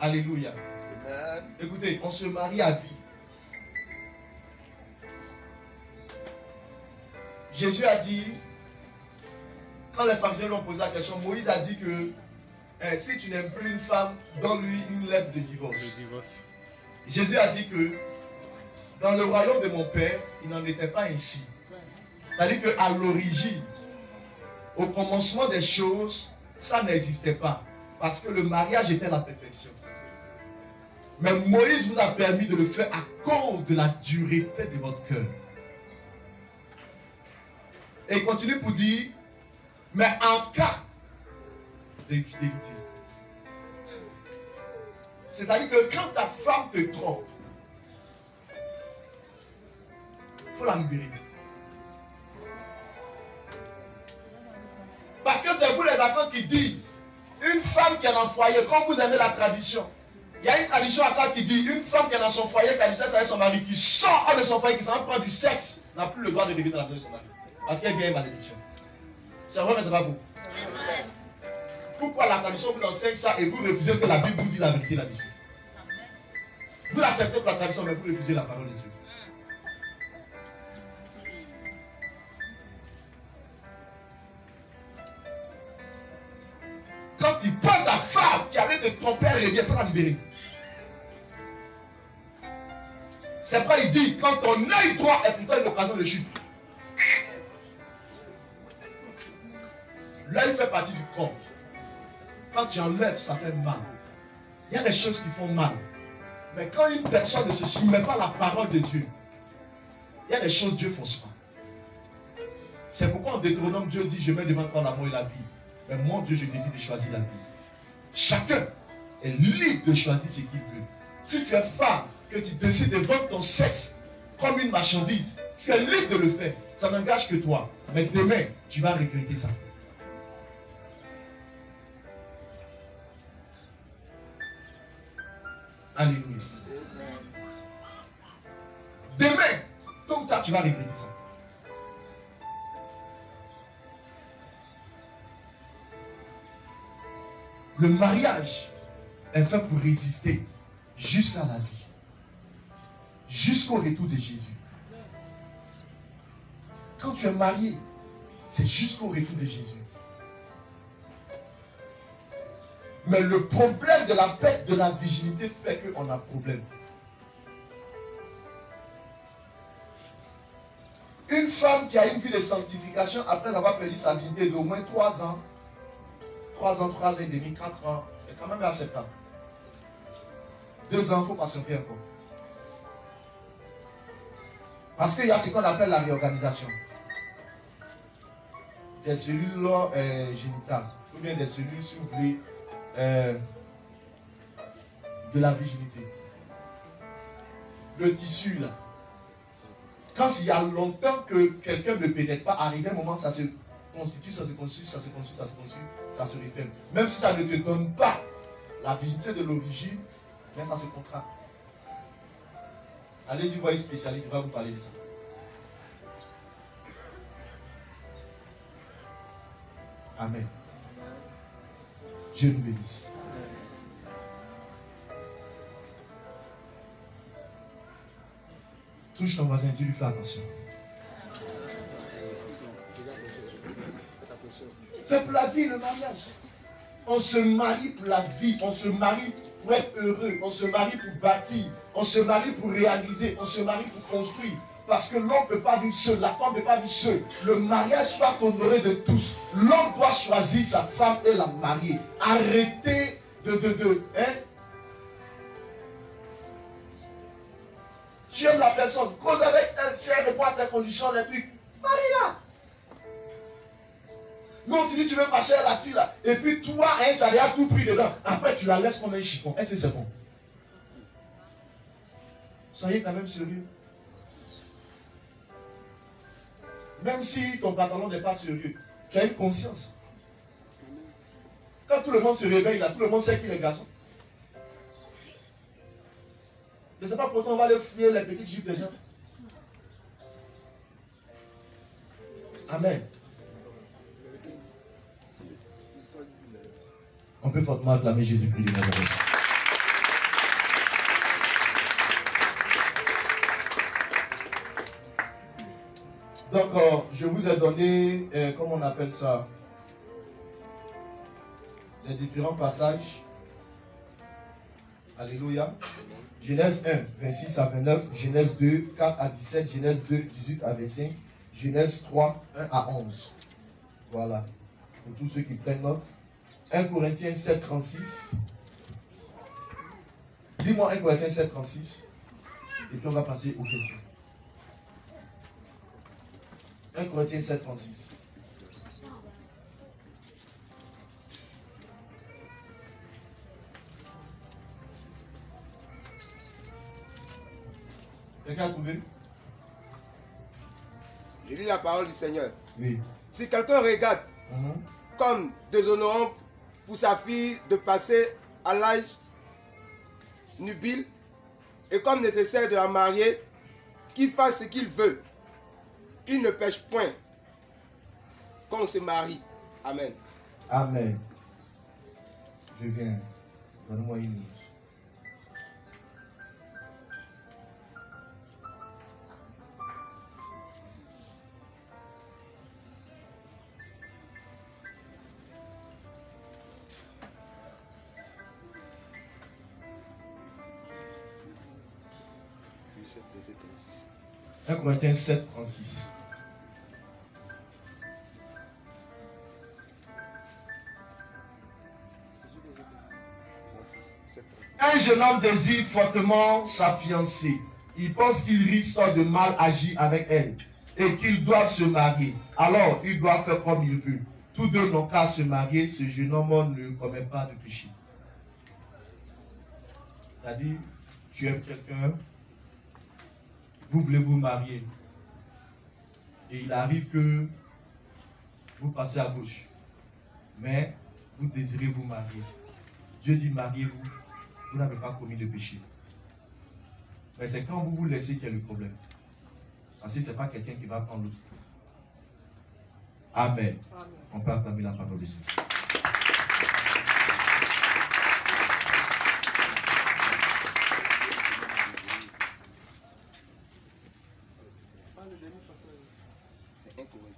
Alléluia. Amen. Écoutez, on se marie à vie. Jésus a dit, quand les pharisiens lui ont posé la question, Moïse a dit que si tu n'aimes plus une femme, donne-lui une lettre de divorce. Jésus a dit que dans le royaume de mon Père, il n'en était pas ainsi. C'est-à-dire qu'à l'origine, au commencement des choses, ça n'existait pas. Parce que le mariage était la perfection. Mais Moïse vous a permis de le faire à cause de la dureté de votre cœur. Et il continue pour dire, mais en cas d'infidélité. C'est-à-dire que quand ta femme te trompe, il faut la libérer. Parce que c'est vous les enfants qui disent, une femme qui est dans le foyer, quand vous aimez la tradition, il y a une tradition à part qui dit, une femme qui est dans son foyer, qui a du sexe avec son mari, qui sort hors de son foyer, qui s'en prend du sexe, n'a plus le droit de vivre dans la maison de son mari. Parce qu'elle vient une malédiction. C'est vrai, mais c'est pas vous. Pourquoi la tradition vous enseigne ça et vous refusez que la Bible vous dit la vérité là-dessus? Vous acceptez pour la tradition, mais vous refusez la parole de Dieu. Quand il prend ta femme qui allait te tromper, elle revient, il faut la libérer. C'est pourquoi il dit, quand ton œil droit est plutôt une occasion de chute. L'œil fait partie du corps. Quand tu enlèves, ça fait mal. Il y a des choses qui font mal. Mais quand une personne ne se soumet pas à la parole de Dieu, il y a des choses que Dieu ne force pas. C'est pourquoi en Deutéronome, Dieu dit, je mets devant toi la mort et la vie. Mais mon Dieu, je te dis de choisir la vie. Chacun est libre de choisir ce qu'il veut. Si tu es femme, que tu décides de vendre ton sexe comme une marchandise, tu es libre de le faire. Ça n'engage que toi. Mais demain, tu vas regretter ça. Alléluia. Demain, tôt ou tard, tu vas regretter ça. Le mariage est fait pour résister jusqu'à la vie. Jusqu'au retour de Jésus. Quand tu es marié, c'est jusqu'au retour de Jésus. Mais le problème de la perte de la virginité fait qu'on a problème. Une femme qui a une vie de sanctification après avoir perdu sa virginité d'au moins 3 ans, 3 ans, 3 ans et demi, 4 ans, est quand même acceptable. 2 ans, il faut patienter encore. Parce qu'il y a ce qu'on appelle la réorganisation des cellules génitales, ou bien des cellules, si vous voulez, de la virginité. Le tissu, là. Quand il y a longtemps que quelqu'un ne pénètre pas, arrivé un moment, ça se constitue, ça se constitue, ça se constitue, ça se constitue, ça se referme. Même si ça ne te donne pas la virginité de l'origine, mais ça se contracte. Allez-y, voyez spécialiste, il va vous parler de ça. Amen. Dieu nous bénisse. Touche ton voisin, tu lui fais attention. C'est pour la vie, le mariage. On se marie pour la vie, on se marie pour être heureux, on se marie pour bâtir, on se marie pour réaliser, on se marie pour construire. Parce que l'homme ne peut pas vivre seul, la femme ne peut pas vivre seule. Le mariage soit honoré de tous. L'homme doit choisir sa femme et la marier. Arrêtez tu aimes la personne, cause avec elle, si elle répond à tes conditions, les trucs, marie-la. Non, tu dis tu veux marcher à la fille là, et puis toi, tu as déjà tout pris dedans. Après, tu la laisses comme un chiffon. Est-ce que c'est bon? Soyez quand même sérieux. Même si ton pantalon n'est pas sérieux, tu as une conscience. Quand tout le monde se réveille là, tout le monde sait qu'il est garçon. Je ne sais pas pourquoi on va aller fouiller les petites jupes des gens. Amen. On peut fortement acclamer Jésus-Christ de Nazareth. Donc, je vous ai donné, comment on appelle ça, les différents passages. Alléluia. Genèse 1, 26 à 29, Genèse 2, 4 à 17, Genèse 2, 18 à 25, Genèse 3, 1 à 11. Voilà. Pour tous ceux qui prennent note. 1 Corinthiens 7, 36. Dis-moi 1 Corinthiens 7, 36. Et puis on va passer aux questions. 1 Corinthiens 7, 36. Quelqu'un a trouvé? Je lis la parole du Seigneur. Oui. Si quelqu'un regarde comme déshonorant pour sa fille de passer à l'âge nubile et comme nécessaire de la marier, qu'il fasse ce qu'il veut. Il ne pêche point quand on se marie. Amen. Amen. Je viens. Donne-moi une minute. 1 Corinthiens 7, 36. Un jeune homme désire fortement sa fiancée. Il pense qu'il risque de mal agir avec elle et qu'ils doivent se marier. Alors, il doit faire comme il veut. Tous deux n'ont qu'à se marier. Ce jeune homme ne commet pas de péché. C'est-à-dire, tu aimes quelqu'un, vous voulez vous marier. Et il arrive que vous passez à gauche. Mais vous désirez vous marier. Dieu dit, mariez-vous. Vous n'avez pas commis de péché. Mais c'est quand vous vous laissez qu'il y a le problème. Parce que ce n'est pas quelqu'un qui va prendre l'autre. Amen. Amen. On peut acclamer la parole de Dieu.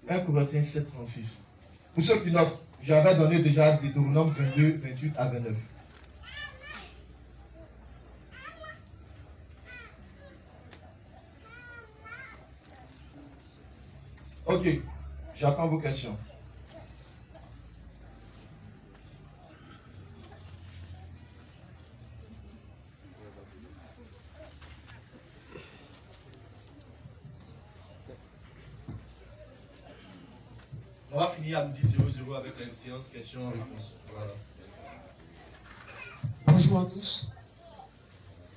« 1 Corinthiens 7, 36. Pour ceux qui notent, j'avais donné déjà Deutéronome 22, 28 à 29. Ok, j'attends vos questions. On va finir à midi 00 avec une séance questions-réponses. Voilà. Bonjour à tous.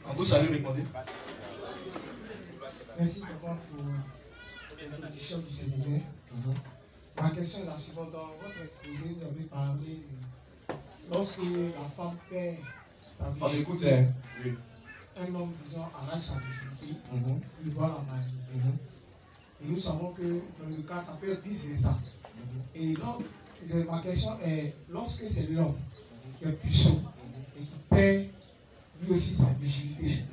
Vous savez répondre. Merci d'abord pour l'introduction du séminaire. Ma question est la suivante. Dans votre exposé, vous avez parlé lorsque la femme perd sa virginité, Oui. un homme, disons, arrache sa virginité, il doit la marier. Et nous savons que dans le cas, ça peut être vice-versa. Et donc, ma question est, lorsque c'est l'homme qui est puceau et qui perd lui aussi sa virginité,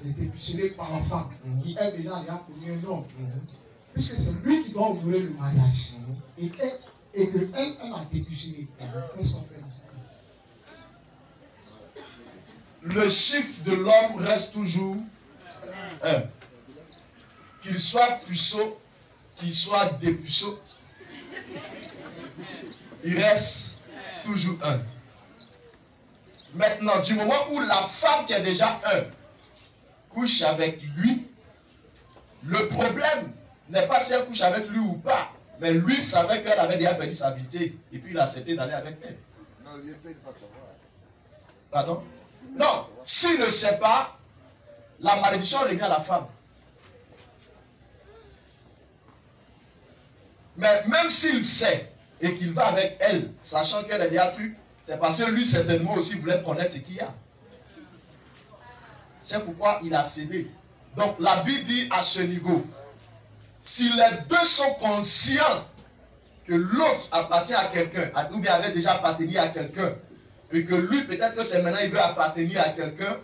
il était pucelé par la femme, qui elle déjà a connu un homme, puisque c'est lui qui doit honorer le mariage, et qu'elle a été pucelée, qu'est-ce qu'on fait dans ce cas? Le chiffre de l'homme reste toujours 1. Qu'il soit puceau, qu'il soit dépuceau, il reste toujours 1. Maintenant, du moment où la femme qui est déjà 1 couche avec lui, le problème n'est pas si elle couche avec lui ou pas, mais lui savait qu'elle avait déjà perdu sa virginité et puis il a accepté d'aller avec elle. Non, il ne peut pas savoir. Pardon? Non, s'il ne sait pas, la malédiction revient à la femme. Mais même s'il sait et qu'il va avec elle, sachant qu'elle est déjà truc, c'est parce que lui certainement aussi voulait connaître ce qu'il y a. C'est pourquoi il a cédé. Donc la Bible dit à ce niveau, si les deux sont conscients que l'autre appartient à quelqu'un, ou bien avait déjà appartenu à quelqu'un, et que lui peut-être que c'est maintenant il veut appartenir à quelqu'un,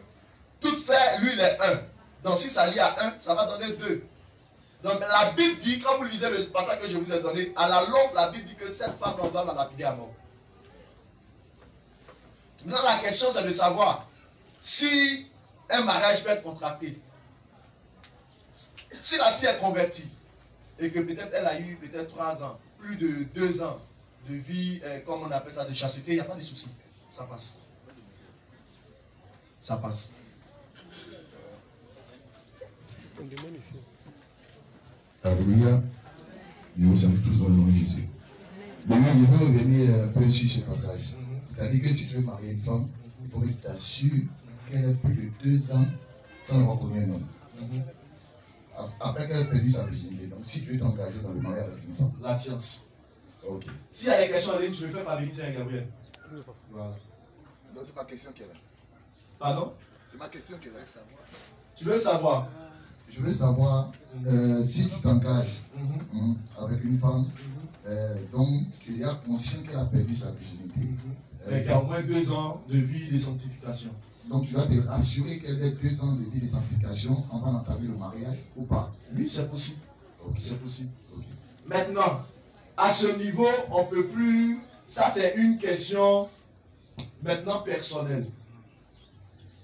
tout fait, lui il est 1. Donc si ça lie à 1, ça va donner 2. Donc la Bible dit, quand vous lisez le passage que je vous ai donné, à la longue, la Bible dit que cette femme, on doit la lapider à mort. Maintenant, la question, c'est de savoir si un mariage peut être contracté. Si la fille est convertie et que peut-être elle a eu peut-être 3 ans, plus de 2 ans de vie, comme on appelle ça, de chasteté, il n'y a pas de souci. Ça passe. Ça passe. Alléluia. Nous sommes tous dans le nom de Jésus. Maintenant, je veux revenir un peu sur ce passage. C'est-à-dire que si tu veux marier une femme, il faut que tu t'assures qu'elle ait plus de 2 ans sans avoir connu un homme. Après qu'elle ait perdu sa virginité. Donc, si tu veux t'engager dans le mariage avec une femme. La science. Ok. S'il y a des questions en ligne, tu me fais parvenir, c'est Gabriel. Voilà. Non, c'est ma question qu'elle a. Pardon? C'est ma question qu'elle a. Tu veux savoir? Je veux savoir si tu t'engages avec une femme, donc tu es conscient qu'elle a perdu sa virginité. Il y a au moins 2 ans de vie de sanctification. Donc tu vas te rassurer qu'elle ait 2 ans de vie de sanctification avant d'entamer le mariage ou pas? Oui, c'est possible. Okay. C'est possible. Okay. Maintenant, à ce niveau, on ne peut plus. Ça, c'est une question maintenant personnelle.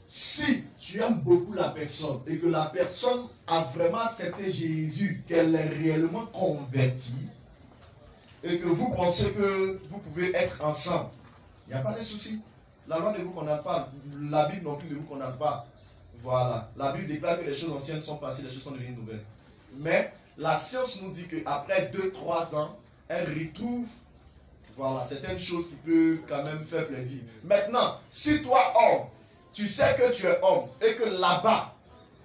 si tu aimes beaucoup la personne et que la personne a vraiment accepté Jésus, qu'elle est réellement convertie, et que vous pensez que vous pouvez être ensemble, il n'y a pas de souci. La loi ne vous condamne pas, la Bible non plus ne vous condamne pas. Voilà. La Bible déclare que les choses anciennes sont passées, les choses sont devenues nouvelles. Mais la science nous dit qu'après 2-3 ans, elle retrouve voilà, certaines choses qui peuvent quand même faire plaisir. Maintenant, si toi, homme, tu sais que tu es homme et que là-bas,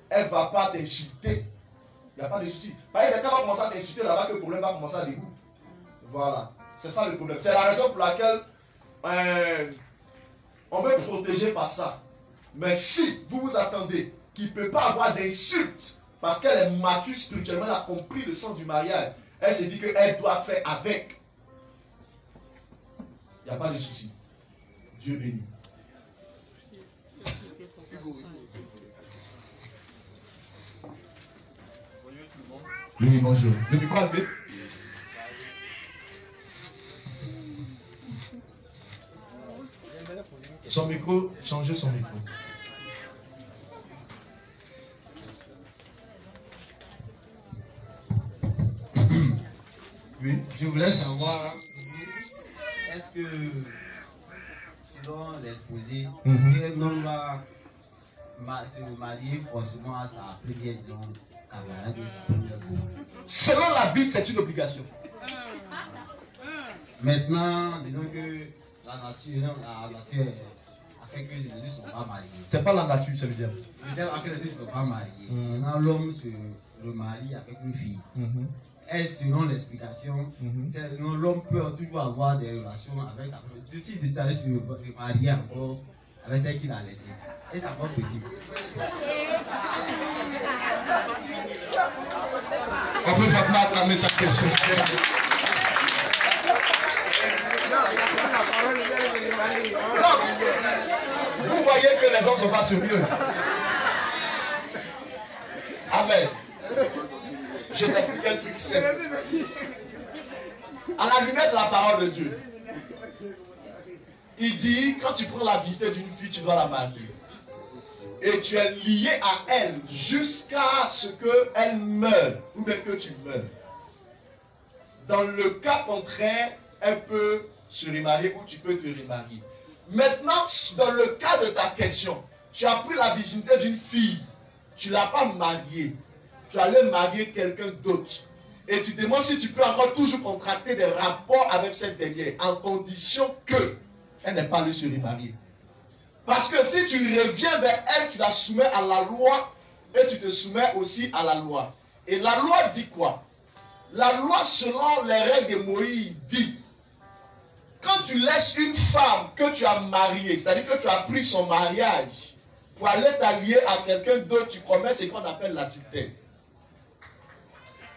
elle ne va pas t'insulter, il n'y a pas de souci. Parce que c'est quand elle va commencer à t'insulter là-bas que le problème va commencer à dérouler. Voilà. C'est ça le problème. C'est la raison pour laquelle on veut protéger par ça. Mais si vous vous attendez qu'il ne peut pas avoir d'insulte parce qu'elle est mature spirituellement, elle a compris le sens du mariage, elle se dit qu'elle doit faire avec. Il n'y a pas de souci. Dieu bénit. Oui, bonjour. Le micro a levé. Son micro, changez son micro. Oui, je voulais savoir, est-ce que, selon l'exposé, un homme va se marier forcément à sa première, disons, camarade de sa première go? Selon la Bible, c'est une obligation. Maintenant, disons que la nature a fait que les deux ne sont pas mariés. C'est pas la nature, ça veut dire. Peut-être que les deux ne sont pas mariés. Maintenant, l'homme se remarie avec une fille. Est-ce selon l'explication, l'homme peut toujours avoir des relations avec sa femme? Si il décide d'aller se remarier encore avec celle qu'il a laissée, est-ce encore possible? On peut vraiment acclamer sa question. Non. Vous voyez que les hommes ne sont pas sérieux. Amen. Je t'explique un truc simple. À la lumière de la parole de Dieu, il dit, quand tu prends la vérité d'une fille, tu dois la marier. Et tu es lié à elle jusqu'à ce qu'elle meure, ou bien que tu meurs. Dans le cas contraire, elle peut se remarier ou tu peux te remarier. Maintenant, dans le cas de ta question, tu as pris la virginité d'une fille, tu ne l'as pas mariée, tu allais marier quelqu'un d'autre. Et tu demandes si tu peux encore toujours contracter des rapports avec cette dernière, en condition qu'elle n'ait pas allé se remarier. Parce que si tu reviens vers elle, tu la soumets à la loi et tu te soumets aussi à la loi. Et la loi dit quoi? La loi, selon les règles de Moïse, dit quand tu laisses une femme que tu as mariée, c'est-à-dire que tu as pris son mariage pour aller t'allier à quelqu'un d'autre, tu commets ce qu'on appelle l'adultère.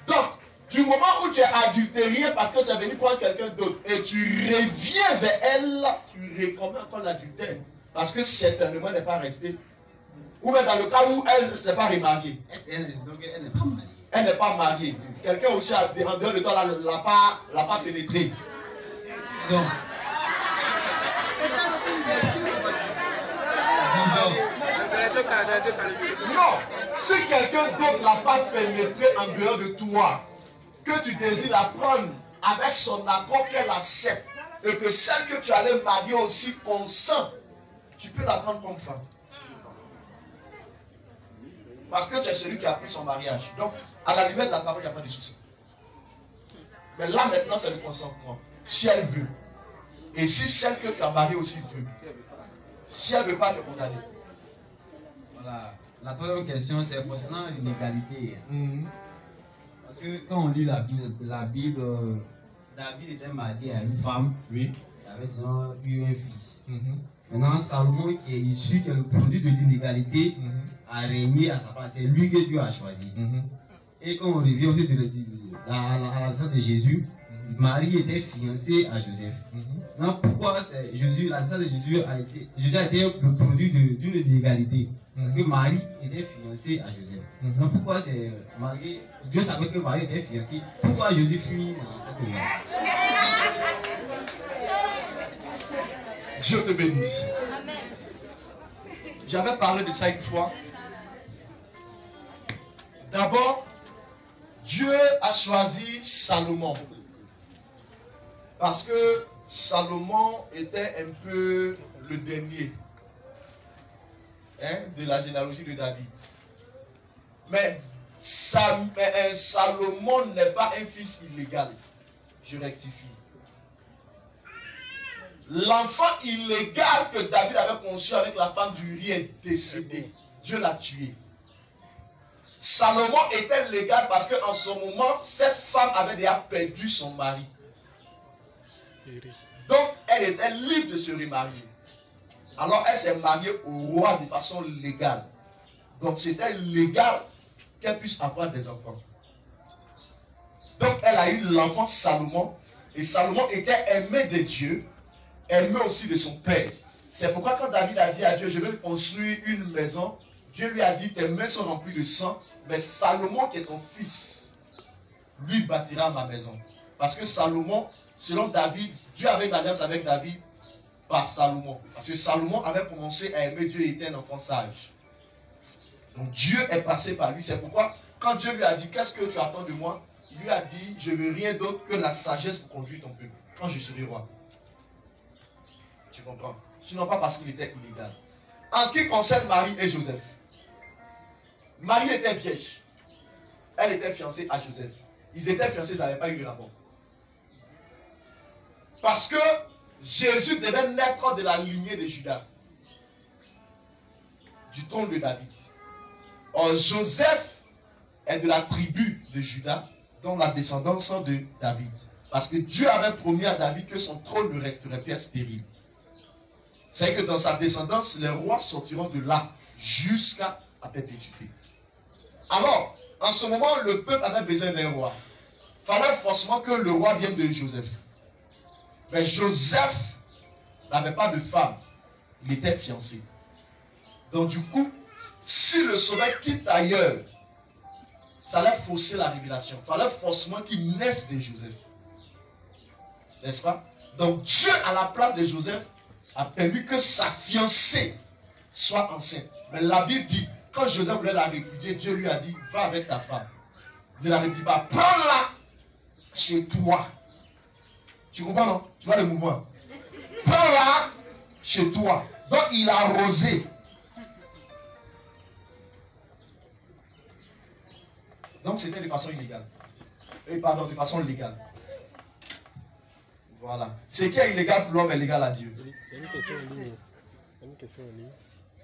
Donc, du moment où tu es adultéré parce que tu es venu prendre quelqu'un d'autre et tu reviens vers elle, tu recommets encore l'adultère. Parce que certainement elle n'est pas restée. Ou même dans le cas où elle ne s'est pas remariée. Donc elle n'est pas mariée. Elle n'est pas mariée. Quelqu'un aussi en dehors de toi ne l'a pas pénétrée. Donc, non, si quelqu'un d'autre ne l'a pas pénétré en dehors de toi, que tu désires la prendre avec son accord qu'elle accepte, et que celle que tu allais marier aussi consent, tu peux la prendre comme femme. Parce que tu es celui qui a pris son mariage. Donc, à la limite de la parole, il n'y a pas de souci. Mais là, maintenant, c'est le consentement. Si elle veut. Et si celle que tu as mariée aussi veut. Si elle ne veut pas te condamner. voilà. La troisième question, c'est concernant l'égalité. Parce que quand on lit la Bible, David était marié à une femme. Oui. Il avait disons, eu un fils. Maintenant, Salomon, qui est issu, qui est le produit de l'inégalité, a régné à sa place. C'est lui que Dieu a choisi. Et quand on revient aussi à la naissance de Jésus, Marie était fiancée à Joseph. Donc pourquoi Jésus, la naissance de Jésus a été le produit d'une inégalité? Parce que Marie était fiancée à Joseph. Donc pourquoi c'est Marie, Dieu savait que Marie était fiancée, pourquoi Jésus fut dans cette union? Dieu te bénisse. J'avais parlé de ça une fois. D'abord, Dieu a choisi Salomon. Parce que Salomon était un peu le dernier de la généalogie de David. Mais Salomon n'est pas un fils illégal. Je rectifie. L'enfant illégal que David avait conçu avec la femme d'Uri est décédé. Dieu l'a tué. Salomon était légal parce qu'en ce moment, cette femme avait déjà perdu son mari. Donc, elle était libre de se remarier. Alors, elle s'est mariée au roi de façon légale. Donc, c'était légal qu'elle puisse avoir des enfants. Donc, elle a eu l'enfant Salomon. Et Salomon était aimé de Dieu, aimé aussi de son père. C'est pourquoi quand David a dit à Dieu, je veux construire une maison, Dieu lui a dit, tes mains sont remplies de sang, mais Salomon qui est ton fils, lui bâtira ma maison. Parce que Salomon, selon David, Dieu avait une alliance avec David par Salomon. Parce que Salomon avait commencé à aimer Dieu et était un enfant sage. Donc Dieu est passé par lui. C'est pourquoi, quand Dieu lui a dit, qu'est-ce que tu attends de moi? Il lui a dit, je ne veux rien d'autre que la sagesse pour conduire ton peuple, quand je serai roi. Tu comprends? Sinon pas parce qu'il était illégal. En ce qui concerne Marie et Joseph, Marie était vierge. Elle était fiancée à Joseph. Ils étaient fiancés, ils n'avaient pas eu de rapport. Parce que Jésus devait naître de la lignée de Judas, du trône de David. Or, Joseph est de la tribu de Judas, dont la descendance de David. Parce que Dieu avait promis à David que son trône ne resterait pas stérile. C'est que dans sa descendance, les rois sortiront de là jusqu'à perpétuité. Alors, en ce moment, le peuple avait besoin d'un roi. Il fallait forcément que le roi vienne de Joseph. Mais Joseph n'avait pas de femme. Il était fiancé. Donc du coup, si le sauveur quitte ailleurs, ça allait fausser la révélation. Il fallait forcément qu'il naisse de Joseph. N'est-ce pas? Donc Dieu, à la place de Joseph, a permis que sa fiancée soit enceinte. Mais la Bible dit, quand Joseph voulait la répudier, Dieu lui a dit, va avec ta femme. Ne la répudie pas. Prends-la chez toi. Tu comprends, non? Tu vois le mouvement? Prends-la chez toi. Donc il a arrosé. Donc c'était de façon illégale. Pardon, de façon légale. Voilà. Ce qui est illégal pour l'homme est légal à Dieu. Il y a une question en ligne. Il y a une question en ligne.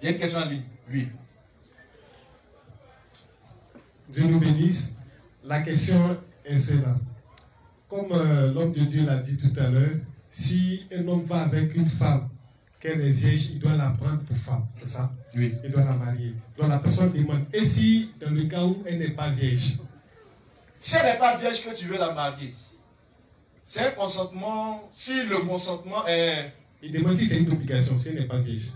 Il y a une question en ligne. Oui. Dieu nous bénisse. La question est celle-là. Comme l'homme de Dieu l'a dit tout à l'heure, si un homme va avec une femme, qu'elle est vierge, il doit la prendre pour femme. C'est ça? Oui. Il doit la marier. Donc la personne demande, et si dans le cas où elle n'est pas vierge? Si elle n'est pas vierge que tu veux la marier, c'est un consentement. Si le consentement est... Il demande si c'est une obligation, si elle n'est pas vierge.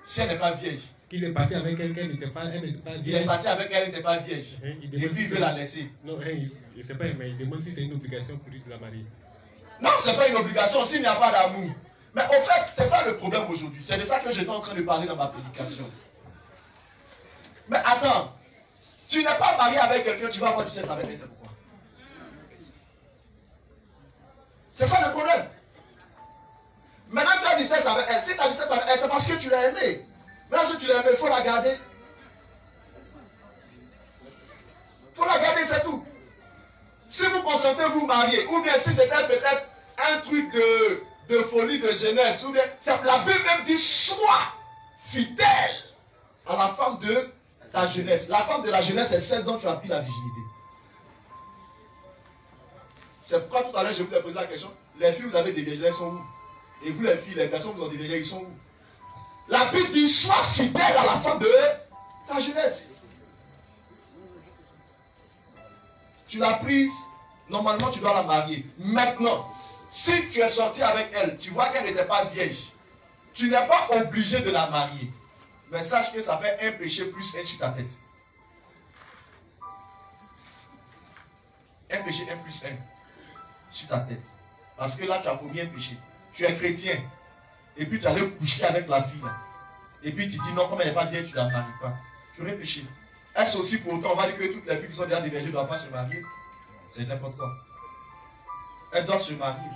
Si elle n'est pas vierge. Qu'il est parti avec elle, elle n'était pas vierge. Il est parti avec elle, elle n'était pas vierge. Il Et demande puis il veut la laisser. Non, je ne sais pas, mais il demande si c'est une obligation pour lui de la marier. Non, ce n'est pas une obligation s'il n'y a pas d'amour. Mais au fait, c'est ça le problème aujourd'hui. C'est de ça que j'étais en train de parler dans ma prédication. Mais attends, tu n'es pas marié avec quelqu'un, tu vas avoir du sexe avec elle, c'est pourquoi? C'est ça le problème. Maintenant, tu as du sexe avec elle. Si tu as du sexe avec elle, c'est parce que tu l'as aimée. Maintenant, si tu l'as aimée, il faut la garder. Il faut la garder, c'est tout. Si vous consentez vous marier, ou bien si c'était peut-être un truc de folie de jeunesse, ou bien, la Bible même dit, sois fidèle à la femme de ta jeunesse. La femme de la jeunesse est celle dont tu as pris la virginité. C'est pourquoi tout à l'heure je vous ai posé la question, les filles vous avez des vierges, elles sont où? Et vous les filles, les garçons vous ont des vierges, ils sont où? La Bible dit, sois fidèle à la femme de ta jeunesse. Tu l'as prise, normalement tu dois la marier. Maintenant, si tu es sorti avec elle, tu vois qu'elle n'était pas vierge, tu n'es pas obligé de la marier. Mais sache que ça fait un péché plus un sur ta tête. Un péché, un plus un sur ta tête. Parce que là, tu as commis un péché. Tu es chrétien. Et puis tu allais coucher avec la fille. Là. et puis tu dis non, comme elle n'est pas vierge, tu ne la maries pas. Tu aurais péché. Est-ce aussi pour autant, on va dire que toutes les filles qui sont déjà des vierges ne doivent pas se marier? C'est n'importe quoi. Elles doivent se marier.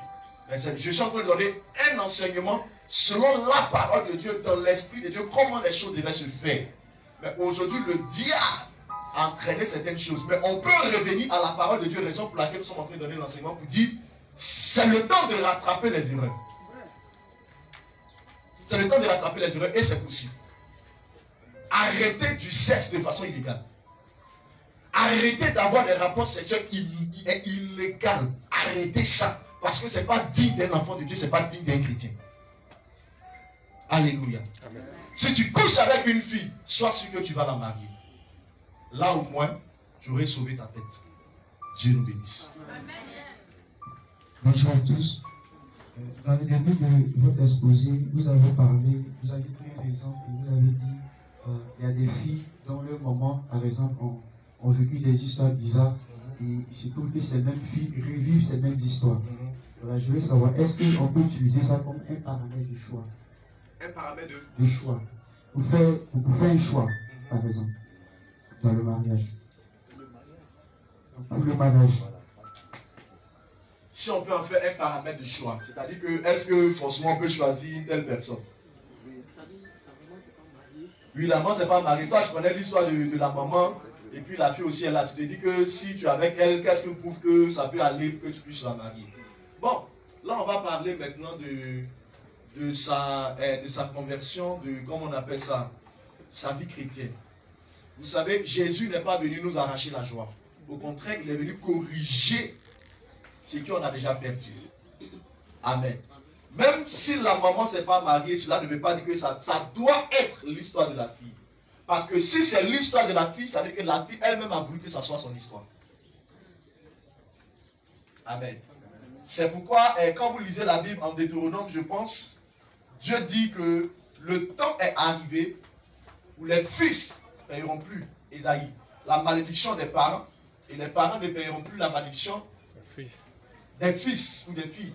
Mais je suis en train de donner un enseignement selon la parole de Dieu, dans l'esprit de Dieu, comment les choses devaient se faire. Mais aujourd'hui, le diable a entraîné certaines choses. Mais on peut revenir à la parole de Dieu, raison pour laquelle nous sommes en train de donner l'enseignement pour dire c'est le temps de rattraper les erreurs. C'est le temps de rattraper les erreurs et c'est possible. Arrêtez du sexe de façon illégale. Arrêtez d'avoir des rapports sexuels illégaux. Arrêtez ça. Parce que ce n'est pas digne d'un enfant de Dieu, ce n'est pas digne d'un chrétien. Alléluia. Amen. Si tu couches avec une fille, sois sûr que tu vas la marier. Là au moins, tu aurais sauvé ta tête. Dieu nous bénisse. Amen. Bonjour à tous. Dans le début de votre exposé, vous avez parlé, vous avez pris un exemple et vous avez dit il y a des filles dont le moment, par exemple, ont vécu des histoires bizarres et il se trouve que ces mêmes filles revivent ces mêmes histoires. Voilà, je veux savoir, est-ce qu'on peut utiliser ça comme un paramètre de choix? Un paramètre de choix. Vous faites un choix, par exemple, dans le mariage. Pour le mariage. Si on peut en faire un paramètre de choix, c'est-à-dire que est-ce que forcément on peut choisir une telle personne? Oui, la maman c'est pas mariée. Toi, je connais l'histoire de la maman, et puis la fille aussi, elle a. Tu te dis que si tu es avec elle, qu'est-ce que prouve que ça peut aller pour que tu puisses la marier? Bon, là on va parler maintenant de sa conversion, de, comment on appelle ça, sa vie chrétienne. Vous savez, Jésus n'est pas venu nous arracher la joie. Au contraire, il est venu corriger ce qu'on a déjà perdu. Amen. Même si la maman ne s'est pas mariée, cela ne veut pas dire que ça doit être l'histoire de la fille. Parce que si c'est l'histoire de la fille, ça veut dire que la fille elle-même a voulu que ça soit son histoire. Amen. C'est pourquoi, quand vous lisez la Bible en Deutéronome, je pense, Dieu dit que le temps est arrivé où les fils ne paieront plus, Ésaïe, la malédiction des parents, et les parents ne paieront plus la malédiction des fils ou des filles.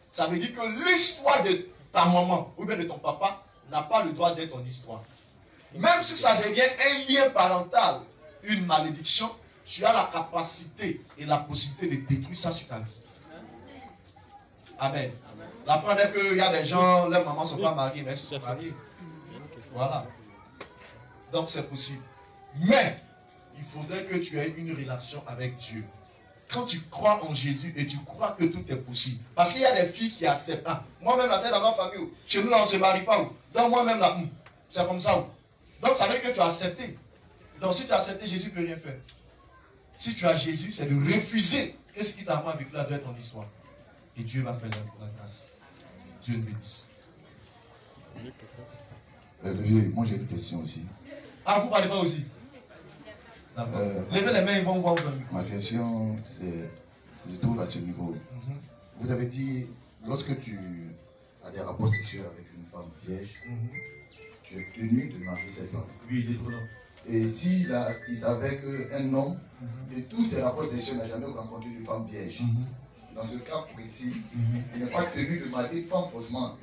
Ça veut dire que l'histoire de ta maman ou bien de ton papa n'a pas le droit d'être ton histoire. Même si ça devient un lien parental, une malédiction, tu as la capacité et la possibilité de détruire ça sur ta vie. Amen. La preuve est qu'il y a des gens, leurs mamans ne sont pas mariées, mais elles sont mariées. Voilà. Donc c'est possible. Mais, il faudrait que tu aies une relation avec Dieu. Quand tu crois en Jésus et tu crois que tout est possible. Parce qu'il y a des filles qui acceptent. Ah, moi-même, c'est dans ma famille. Chez nous, là, on ne se marie pas. Donc moi-même, là, c'est comme ça. Donc ça veut dire que tu as accepté. Donc si tu as accepté, Jésus ne peut rien faire. Si tu as Jésus, c'est de refuser que ce qui t'a avec là doit être ton histoire. Et Dieu va faire la grâce. Dieu nous bénisse. Moi j'ai une question aussi. Ah, vous ne parlez pas aussi? Levez les mains, ils vont voir. Ma question, c'est se trouve à ce niveau. Vous avez dit, lorsque tu as des rapports sexuels avec une femme vierge, tu es tenu de marier cette femme. Oui, il est trop long. Et s'il savait qu'un homme, de tous ses rapports sexuels, n'a jamais rencontré une femme vierge, dans ce cas précis, il n'est pas tenu de marier une femme faussement.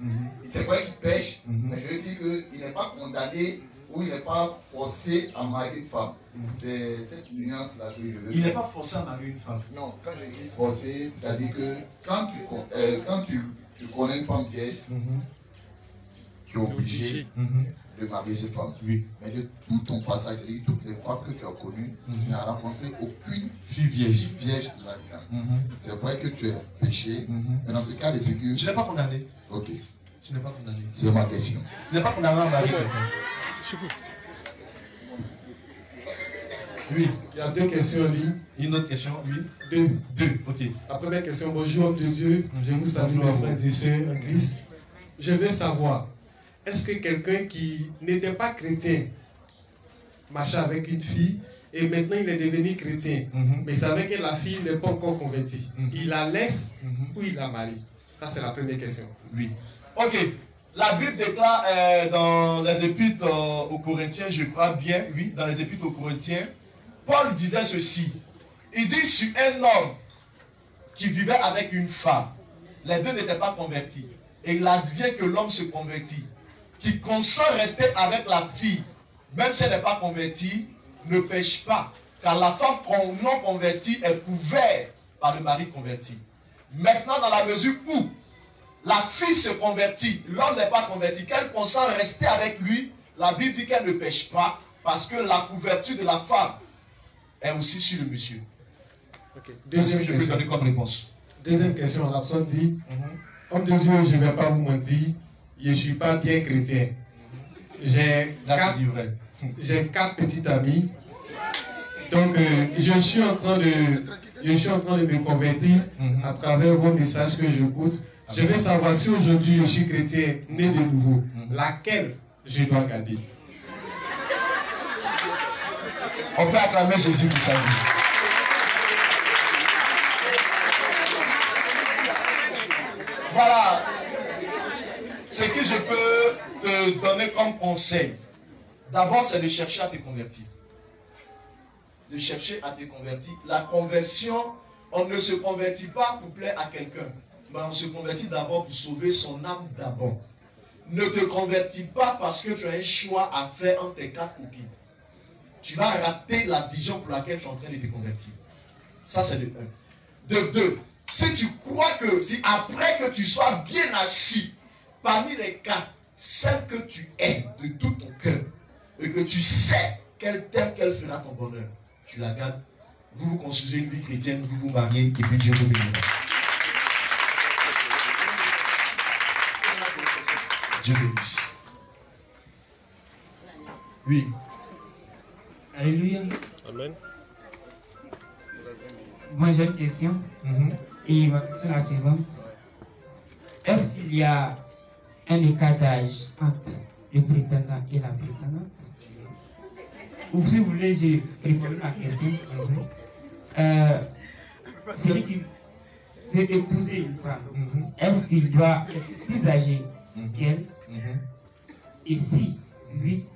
C'est vrai qu'il pêche, mais je veux dire qu'il n'est pas condamné ou il n'est pas forcé à marier une femme. C'est cette nuance-là que je veux. Il n'est pas forcé à marier une femme. Non, quand je dis forcé, c'est-à-dire que quand tu connais une femme vierge, tu es obligé de marier cette femme. Oui. Mais de tout ton passage, c'est-à-dire toutes les femmes que tu as connues, tu n'as rencontré aucune fille vierge là-dedans. C'est vrai que tu es péché, mais dans ce cas de figure... Tu n'es pas condamné. Ok. Tu n'es pas condamné. C'est ma question. Tu n'es pas condamné à marier quelqu'un. Oui. Il y a deux questions en ligne. Une autre question, oui. Deux. Ok. La première question, bonjour homme de Dieu. Je vous salue mes frères et sœurs en Christ. Je veux savoir, est-ce que quelqu'un qui n'était pas chrétien marchait avec une fille et maintenant il est devenu chrétien, mais il savait que la fille n'est pas encore convertie, il la laisse ou il la marie? Ça c'est la première question. Oui. Ok. La Bible déclare dans les épîtres aux Corinthiens, je crois bien, oui, dans les épîtres aux Corinthiens, Paul disait ceci. Il dit sur un homme qui vivait avec une femme, les deux n'étaient pas convertis. Et il advient que l'homme se convertit. qui consent rester avec la fille, même si elle n'est pas convertie, ne pêche pas. Car la femme non convertie est couverte par le mari converti. Maintenant, dans la mesure où la fille se convertit, l'homme n'est pas converti, qu'elle consent rester avec lui, la Bible dit qu'elle ne pêche pas, parce que la couverture de la femme est aussi sur le monsieur. Okay. Deuxième question. Je peux donner comme réponse. Deuxième question, Rapson dit, homme de Dieu, je ne vais pas vous mentir, je ne suis pas bien chrétien. J'ai 4 petites amies. Donc, je suis en train de me convertir à travers vos messages que j'écoute. Je veux savoir si aujourd'hui je suis chrétien, né de nouveau, laquelle je dois garder. On peut acclamer Jésus pour sa vie. Voilà ce que je peux te donner comme conseil. D'abord, c'est de chercher à te convertir. De chercher à te convertir. La conversion, on ne se convertit pas pour plaire à quelqu'un, mais on se convertit d'abord pour sauver son âme d'abord. Ne te convertis pas parce que tu as un choix à faire entre tes 4 copines. Tu vas rater la vision pour laquelle tu es en train de te convertir. Ça, c'est de 1. De 2, si tu crois que, si après que tu sois bien assis, parmi les 4, celle que tu aimes de tout ton cœur, et que tu sais qu'elle t'aime, qu'elle fera ton bonheur, tu la gardes, vous vous construisez une vie chrétienne, vous vous mariez, et puis Dieu vous bénira. Dieu bénisse. Oui. Alléluia. Amen. Moi j'ai une question. Et ma question est la suivante. Est-ce qu'il y a un écart d'âge entre le prétendant et la prétendante? Ou si vous voulez, je réponds à la question. Celui qui veut épouser une femme, est-ce qu'il doit être plus âgé qu'elle? Et si oui,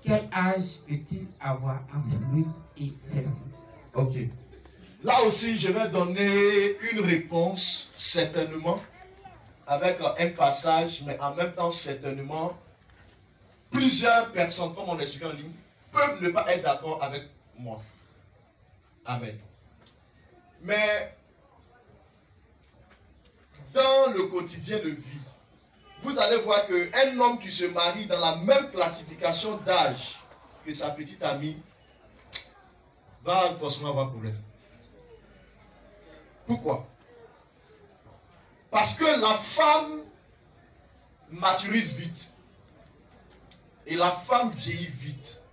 quel âge peut-il avoir entre lui et celle-ci? Ok. Là aussi, je vais donner une réponse, certainement, avec un passage, mais en même temps, certainement, plusieurs personnes, comme on explique en ligne, peuvent ne pas être d'accord avec moi. Amen. Mais, dans le quotidien de vie, vous allez voir qu'un homme qui se marie dans la même classification d'âge que sa petite amie va forcément avoir problème. Pourquoi? Parce que la femme maturise vite et la femme vieillit vite.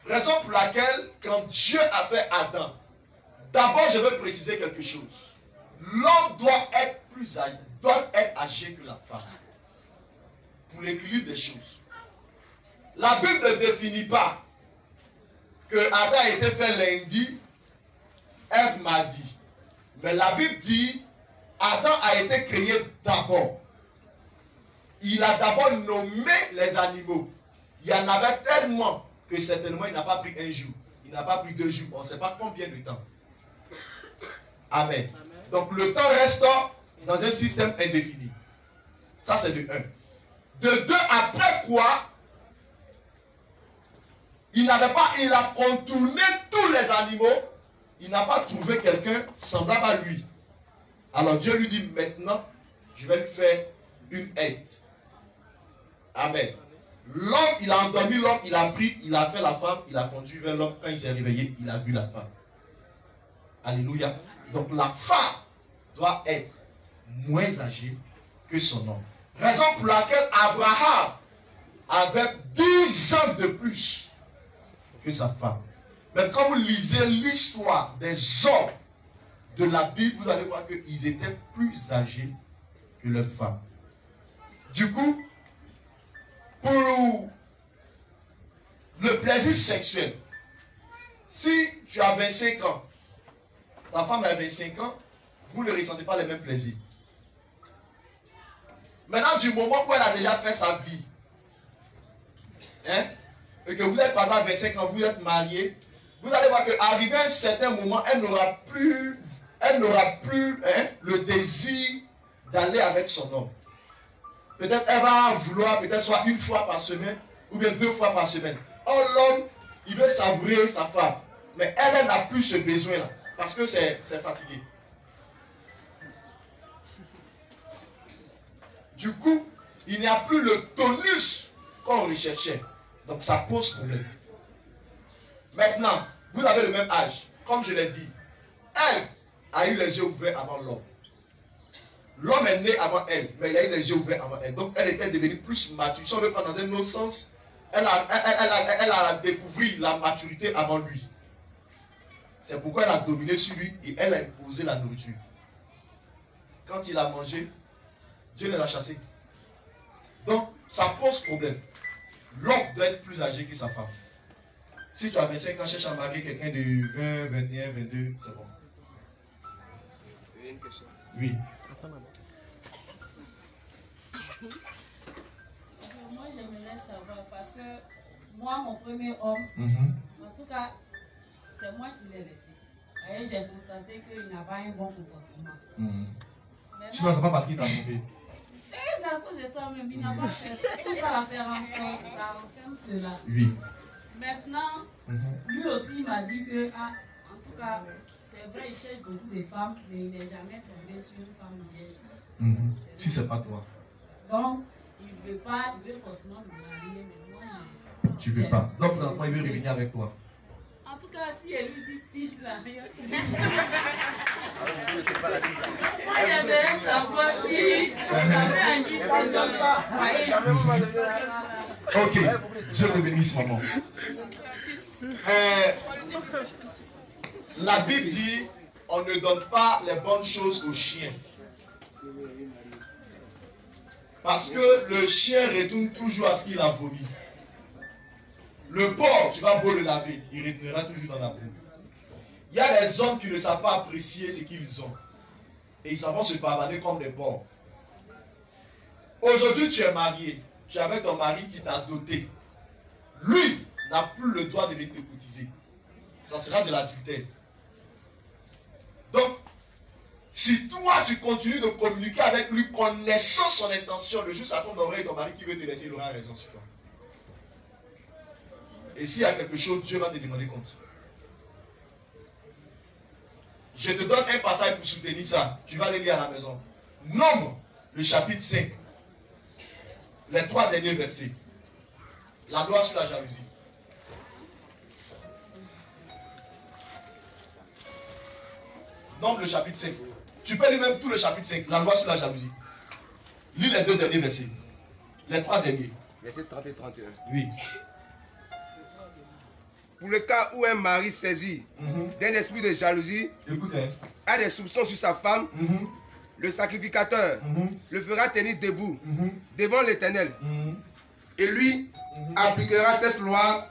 Raison pour laquelle, quand Dieu a fait Adam, d'abord je veux préciser quelque chose. L'homme doit être plus âgé, doit être âgé que la femme. Pour l'équilibre des choses. La Bible ne définit pas que Adam a été fait lundi, Ève mardi. Mais la Bible dit, Adam a été créé d'abord. Il a d'abord nommé les animaux. Il y en avait tellement que certainement il n'a pas pris un jour. Il n'a pas pris 2 jours. On ne sait pas combien de temps. Amen. Donc le temps reste dans un système indéfini. Ça c'est de 1. De 2, après quoi, il a contourné tous les animaux. Il n'a pas trouvé quelqu'un semblable à lui. Alors Dieu lui dit, maintenant, je vais lui faire une aide. Amen. L'homme, il a endormi l'homme, il a pris, il a fait la femme, il a conduit vers l'homme. Quand il s'est réveillé, il a vu la femme. Alléluia. Donc la femme doit être moins âgée que son homme. Raison pour laquelle Abraham avait 10 ans de plus que sa femme. Mais quand vous lisez l'histoire des hommes de la Bible, vous allez voir qu'ils étaient plus âgés que leurs femmes. Du coup, pour le plaisir sexuel, si tu as 25 ans, ta femme a 25 ans, vous ne ressentez pas les mêmes plaisirs. Maintenant, du moment où elle a déjà fait sa vie, et que vous êtes par exemple à 25 ans, vous êtes marié, vous allez voir qu'arrivé à un certain moment, elle n'aura plus le désir d'aller avec son homme. peut-être elle va vouloir peut-être soit une fois par semaine ou bien 2 fois par semaine. Or l'homme, il veut savourer sa femme. Mais elle n'a plus ce besoin-là parce que c'est fatigué. Du coup, il n'y a plus le tonus qu'on recherchait. Donc ça pose problème. Maintenant, vous avez le même âge. Comme je l'ai dit, elle a eu les yeux ouverts avant l'homme. L'homme est né avant elle, mais il a eu les yeux ouverts avant elle. Donc elle était devenue plus mature. Si on veut prendre dans un autre sens, elle a découvert la maturité avant lui. C'est pourquoi elle a dominé sur lui et elle a imposé la nourriture. Quand il a mangé, Dieu les a chassés. Donc, ça pose problème. L'homme doit être plus âgé que sa femme. Si tu as 25 ans, cherche à marier quelqu'un de 20, 21, 22, c'est bon. Une question. Oui. Moi, j'aimerais savoir parce que moi, mon premier homme, en tout cas, c'est moi qui l'ai laissé. Et j'ai constaté qu'il n'a pas un bon comportement. Sinon, c'est pas parce qu'il t'a trompé. C'est à cause de ça même, il n'a pas fait. Tout ça va faire encore, ça enferme cela. Oui. Maintenant, lui aussi, il m'a dit que, en tout cas, c'est vrai, il cherche beaucoup de femmes, mais il n'est jamais tombé sur une femme vierge. Si c'est pas toi. Donc, il veut pas, il veut forcément me marier, mais moi, tu veux pas. Donc, l'enfant, il veut revenir avec toi. En tout cas, si elle lui dit pisse là, rien. Moi, j'aimerais savoir si ok, Dieu te bénisse, maman. La Bible dit on ne donne pas les bonnes choses aux chiens. Parce que le chien retourne toujours à ce qu'il a vomi. Le porc, tu vas beau le laver, il retournera toujours dans la boue. Il y a des hommes qui ne savent pas apprécier ce qu'ils ont. Et ils savent se pavaner comme des porcs. Aujourd'hui, tu es marié. Tu es avec ton mari qui t'a doté. Lui n'a plus le droit de venir te cotiser. Ça sera de l'adultère. Donc, si toi, tu continues de communiquer avec lui, connaissant son intention, le jour à ton oreille, ton mari qui veut te laisser, il aura raison sur toi. Et s'il y a quelque chose, Dieu va te demander compte. Je te donne un passage pour soutenir ça. Tu vas le lire à la maison. Nombre, le chapitre 5. Les 3 derniers versets. La loi sur la jalousie. Nombre, le chapitre 5. Tu peux lire même tout le chapitre 5. La loi sur la jalousie. Lis les 2 derniers versets. Les 3 derniers. Versets 30 et 31. Oui. Pour le cas où un mari saisi d'un esprit de jalousie a des soupçons sur sa femme, le sacrificateur le fera tenir debout devant l'Éternel et lui appliquera cette loi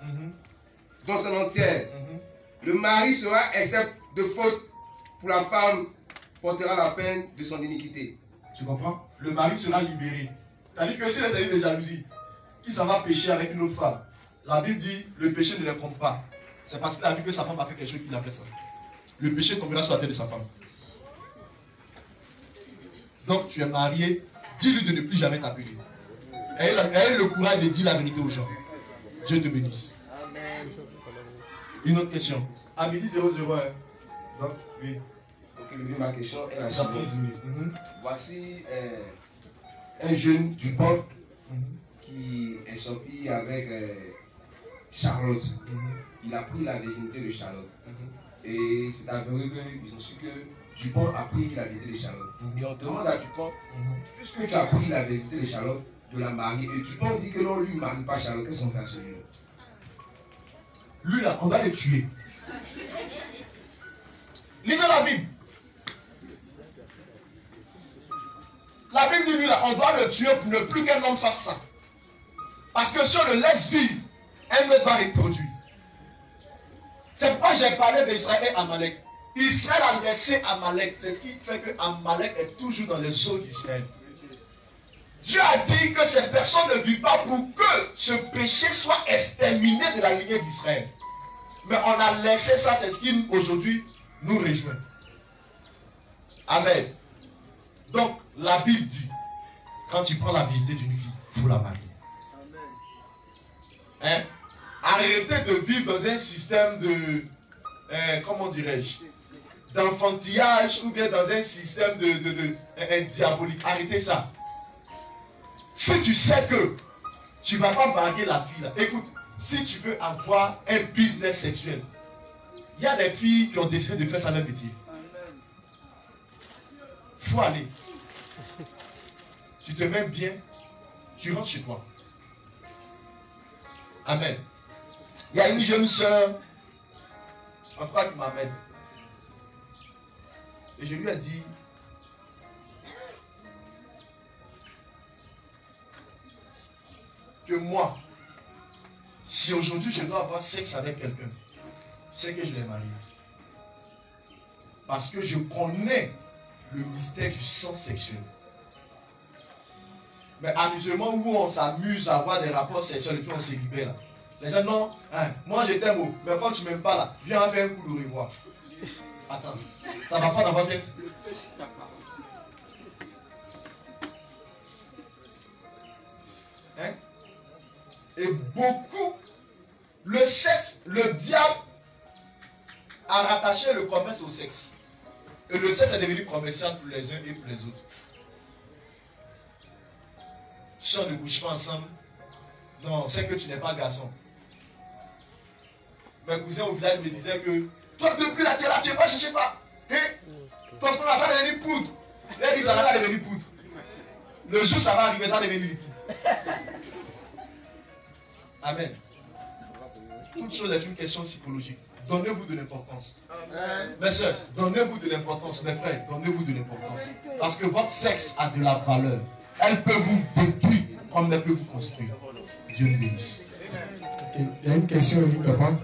dans son entière. Le mari sera exempt de faute pour la femme portera la peine de son iniquité. Tu comprends? Le mari sera libéré. C'est-à-dire que si les amis de jalousie qui s'en va pécher avec une autre femme, la Bible dit le péché ne les compte pas. C'est parce qu'il a vu que sa femme a fait quelque chose qu'il a fait ça. Le péché tombera sur la tête de sa femme. Donc tu es marié, dis-lui de ne plus jamais t'appeler. Aie le courage de dire la vérité aux gens. Dieu te bénisse. Amen. Une autre question. À midi 00. Donc, oui. Ok, ma question est la suivante. Voici un jeune du port qui est sorti avec Charlotte. Il a pris la virginité de Charlotte. Et c'est avéré qu'ils ont su que Dupont a pris la virginité de Charlotte. Et on demande à Dupont, puisque tu as pris la virginité de Charlotte, de la marier. Et Dupont dit que non, lui ne marie pas Charlotte. Qu'est-ce qu'on fait à celui-là? Lui là, on va le tuer. Lisez la Bible. La Bible dit lui là, on doit le tuer pour ne plus qu'un homme fasse ça. Parce que si on le laisse vivre, un autre va reproduire. C'est pourquoi j'ai parlé d'Israël et Amalek. Israël a laissé Amalek. C'est ce qui fait que Amalek est toujours dans les eaux d'Israël. Dieu a dit que ces personnes ne vivent pas pour que ce péché soit exterminé de la lignée d'Israël. Mais on a laissé ça, c'est ce qui aujourd'hui nous rejoint. Amen. Donc la Bible dit quand tu prends la virginité d'une fille, il faut la marier. Hein? Arrêtez de vivre dans un système de, comment dirais-je, d'enfantillage ou bien dans un système diabolique. Arrêtez ça. Si tu sais que tu ne vas pas marier la fille, là, écoute, si tu veux avoir un business sexuel, il y a des filles qui ont décidé de faire ça leur métier. Il faut aller. Tu te mets bien, tu rentres chez toi. Amen. Il y a une jeune soeur, en tout cas qui m'amène. Et je lui ai dit, que moi, si aujourd'hui je dois avoir sexe avec quelqu'un, c'est que je l'ai marié. Parce que je connais le mystère du sang sexuel. Mais amusement où on s'amuse à avoir des rapports sexuels et puis on se libère là. Les gens, non, hein, moi je t'aime, mais quand tu ne m'aimes pas là, viens faire un coup de revoir. Attends, ça va pas dans votre tête. Hein? Et beaucoup, le sexe, le diable a rattaché le commerce au sexe. Et le sexe est devenu commercial pour les uns et pour les autres. Si on ne couche pas ensemble, non, c'est que tu n'es pas garçon. Mes cousins au village me disaient que toi, depuis là, tu n'es pas cherché pas. Hein? Ton frère va devenir poudre. Il dit ça va devenir poudre. Le jour ça va arriver, ça va devenir liquide. Amen. Toute chose est une question psychologique. Donnez-vous de l'importance. Mes soeurs, donnez-vous de l'importance. Mes frères, donnez-vous de l'importance. Parce que votre sexe a de la valeur. Elle peut vous détruire comme elle peut vous construire. Dieu nous bénisse. Okay. Il y a une question au microphone.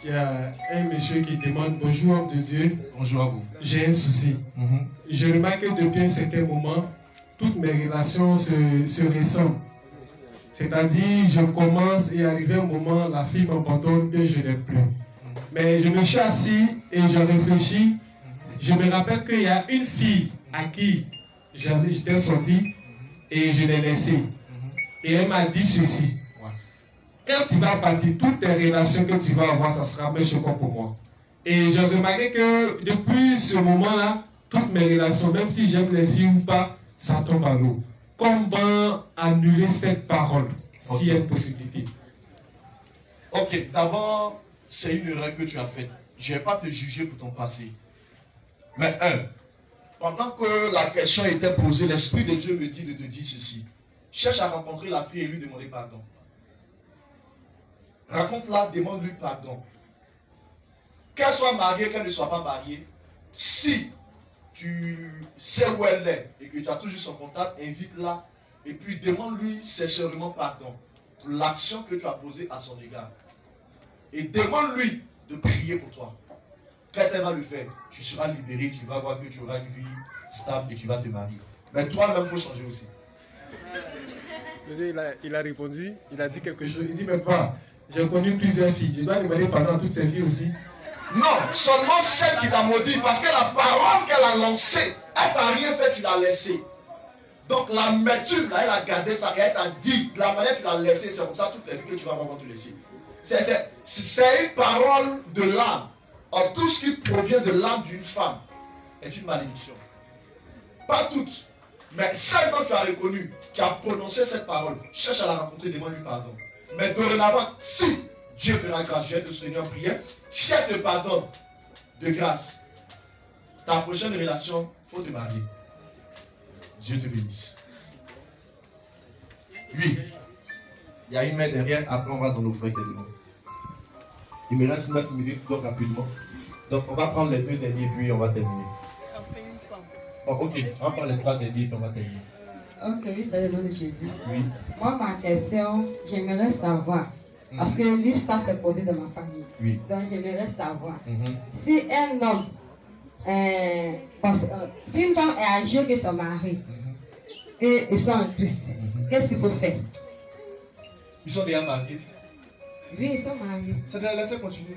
Il y a un monsieur qui demande: bonjour homme de Dieu. Bonjour à vous. J'ai un souci. Je remarque que depuis un certain moment, toutes mes relations se ressemblent. C'est-à-dire, je commence et arrivé un moment, la fille m'abandonne que je n'ai plus. Mais je me suis assis et je réfléchis. Je me rappelle qu'il y a une fille à qui j'étais sorti et je l'ai laissée. Et elle m'a dit ceci: quand tu vas partir, toutes tes relations que tu vas avoir, ça sera même choquant pour moi. Et j'ai remarqué que depuis ce moment-là, toutes mes relations, même si j'aime les filles ou pas, ça tombe à l'eau. Comment annuler cette parole, s'il y a une possibilité? Ok, d'abord, c'est une erreur que tu as faite. Je ne vais pas te juger pour ton passé. Mais pendant que la question était posée, l'Esprit de Dieu me dit de te dire ceci. Cherche à rencontrer la fille et lui demander pardon. Rencontre-la, demande-lui pardon. Qu'elle soit mariée, qu'elle ne soit pas mariée, si tu sais où elle est et que tu as toujours son contact, invite-la et puis demande-lui sincèrement pardon pour l'action que tu as posée à son égard. Et demande-lui de prier pour toi. Quand elle va le faire, tu seras libéré, tu vas voir que tu auras une vie stable et tu vas te marier. Mais toi-même, il faut changer aussi. Il a répondu, il a dit quelque chose. Il dit: mais pas, j'ai connu plusieurs filles. Je dois demander pardon à toutes ces filles aussi. Non, seulement celle qui t'a maudit, parce que la parole qu'elle a lancée, elle t'a rien fait, tu l'as laissée. Donc l'amertume, là, elle a gardé ça et elle t'a dit, de la manière que tu l'as laissée, c'est comme ça toutes les filles que tu vas avoir vont te laisser. C'est une parole de l'âme. Or, tout ce qui provient de l'âme d'une femme est une malédiction. Pas toutes, mais celle dont tu as reconnu, qui a prononcé cette parole, cherche à la rencontrer, demande-lui pardon. Mais dorénavant, si Dieu fera grâce, je vais te soutenir en prière, si elle te pardonne de grâce, ta prochaine relation, il faut te marier. Dieu te bénisse. Oui. Il y a une main derrière, après on va dans nos frères qui est devant. Il me reste 9 minutes, donc rapidement. Donc on va prendre les 2 derniers, puis on va terminer. Bon, ok, on va prendre les 3 derniers, puis on va terminer. Ok, oui, c'est le nom de Jésus. Oui. Moi, ma question, j'aimerais savoir, parce que lui, ça s'est posé dans ma famille. Oui. Donc, j'aimerais savoir, si un homme, si une femme est âgée que son mari, et ils sont en Christ, qu'est-ce qu'il faut faire? Ils sont déjà mariés? Oui, ils sont mariés. Ça doit laisser continuer.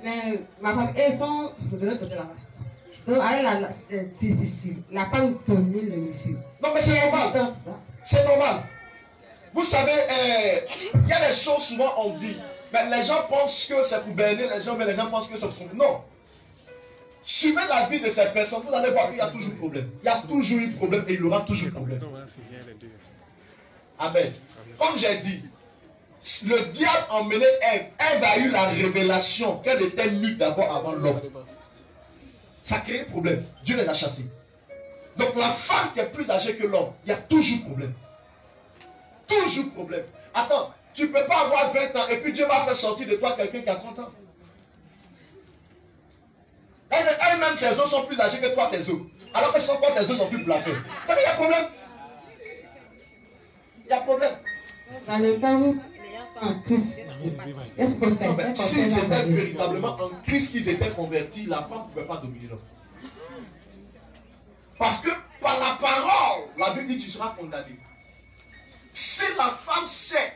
Mais ma famille, ils sont de l'autre côté là-bas. Donc, c'est difficile. La femme domine le monsieur. Non, mais c'est normal. C'est normal. Vous savez, il y a des choses souvent on dit. Mais les gens pensent que c'est pour berner les gens, mais les gens pensent que c'est pour... Non. Suivez la vie de cette personne, vous allez voir qu'il y a toujours problème. Il y a toujours eu problème et il y aura toujours problème. Amen. Comme j'ai dit, le diable a emmené Ève. Ève a eu la révélation qu'elle était nue d'abord avant l'homme. Ça a créé un problème. Dieu les a chassés. Donc la femme qui est plus âgée que l'homme, il y a toujours problème. Toujours problème. Attends, tu ne peux pas avoir 20 ans et puis Dieu va faire sortir de toi quelqu'un qui a 30 ans. Elle-même, ses os sont plus âgés que toi, tes os. Alors que ce sont pas tes os non plus pour la faire. Ça veut dire qu'il y a problème. Il y a problème. Dans le cas où les gens sont en Christ, qu'est-ce qu'on fait? Non, mais si c'était véritablement en Christ qu'ils étaient convertis, la femme ne pouvait pas dominer l'homme. Parce que par la parole, la Bible dit tu seras condamné. Si la femme sait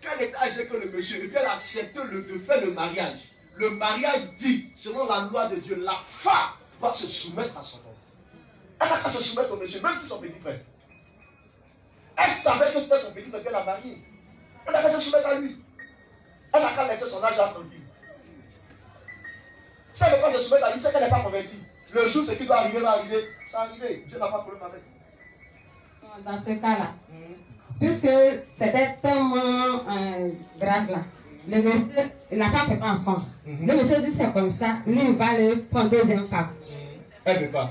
qu'elle est âgée que le monsieur et qu'elle accepte de faire le mariage dit, selon la loi de Dieu, la femme doit se soumettre à son homme. Elle n'a qu'à se soumettre au monsieur, même si son petit frère. Elle savait que c'était son petit frère qu'elle a marié. Elle n'a qu'à se soumettre à lui. Elle n'a qu'à laisser son âge là tranquille. Si elle ne veut pas se soumettre à lui, c'est qu'elle n'est pas convertie. Le jour ce qui doit arriver va arriver. Ça va arriver. Dieu n'a pas de problème avec. Dans ce cas-là, puisque c'était tellement grave là, le monsieur, la femme ne fait pas enfant. Le monsieur dit c'est comme ça, lui il va le prendre deuxième femme. Elle ne veut pas.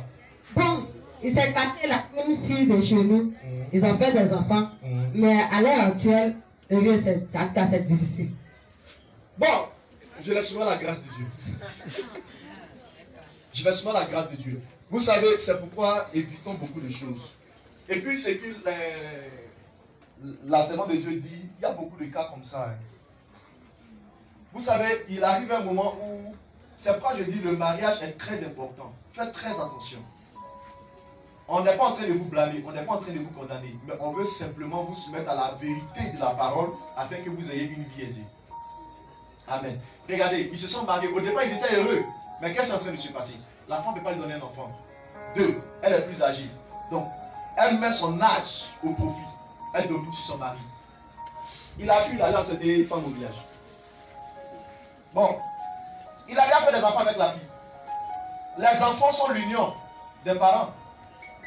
Bon, il s'est caché la une fille de chez nous, ils ont fait des enfants, mais à l'heure actuelle, le vieux c'est difficile. Bon, je laisse souvent la grâce de Dieu. Je laisse souvent la grâce de Dieu. Vous savez, c'est pourquoi évitons beaucoup de choses. Et puis, c'est que l'enseignement de Dieu dit, il y a beaucoup de cas comme ça. Vous savez, il arrive un moment où, c'est pourquoi je dis, le mariage est très important. Faites très attention. On n'est pas en train de vous blâmer, on n'est pas en train de vous condamner, mais on veut simplement vous soumettre à la vérité de la parole afin que vous ayez une vie aisée. Amen. Regardez, ils se sont mariés. Au départ, ils étaient heureux. Mais qu'est-ce qui est en train de se passer? La femme ne peut pas lui donner un enfant. 2, elle est plus âgée. Donc, elle met son âge au profit. Elle domine sur son mari. Il a fui d'aller en cette femme au village. Bon, il a déjà fait des enfants avec la fille. Les enfants sont l'union des parents.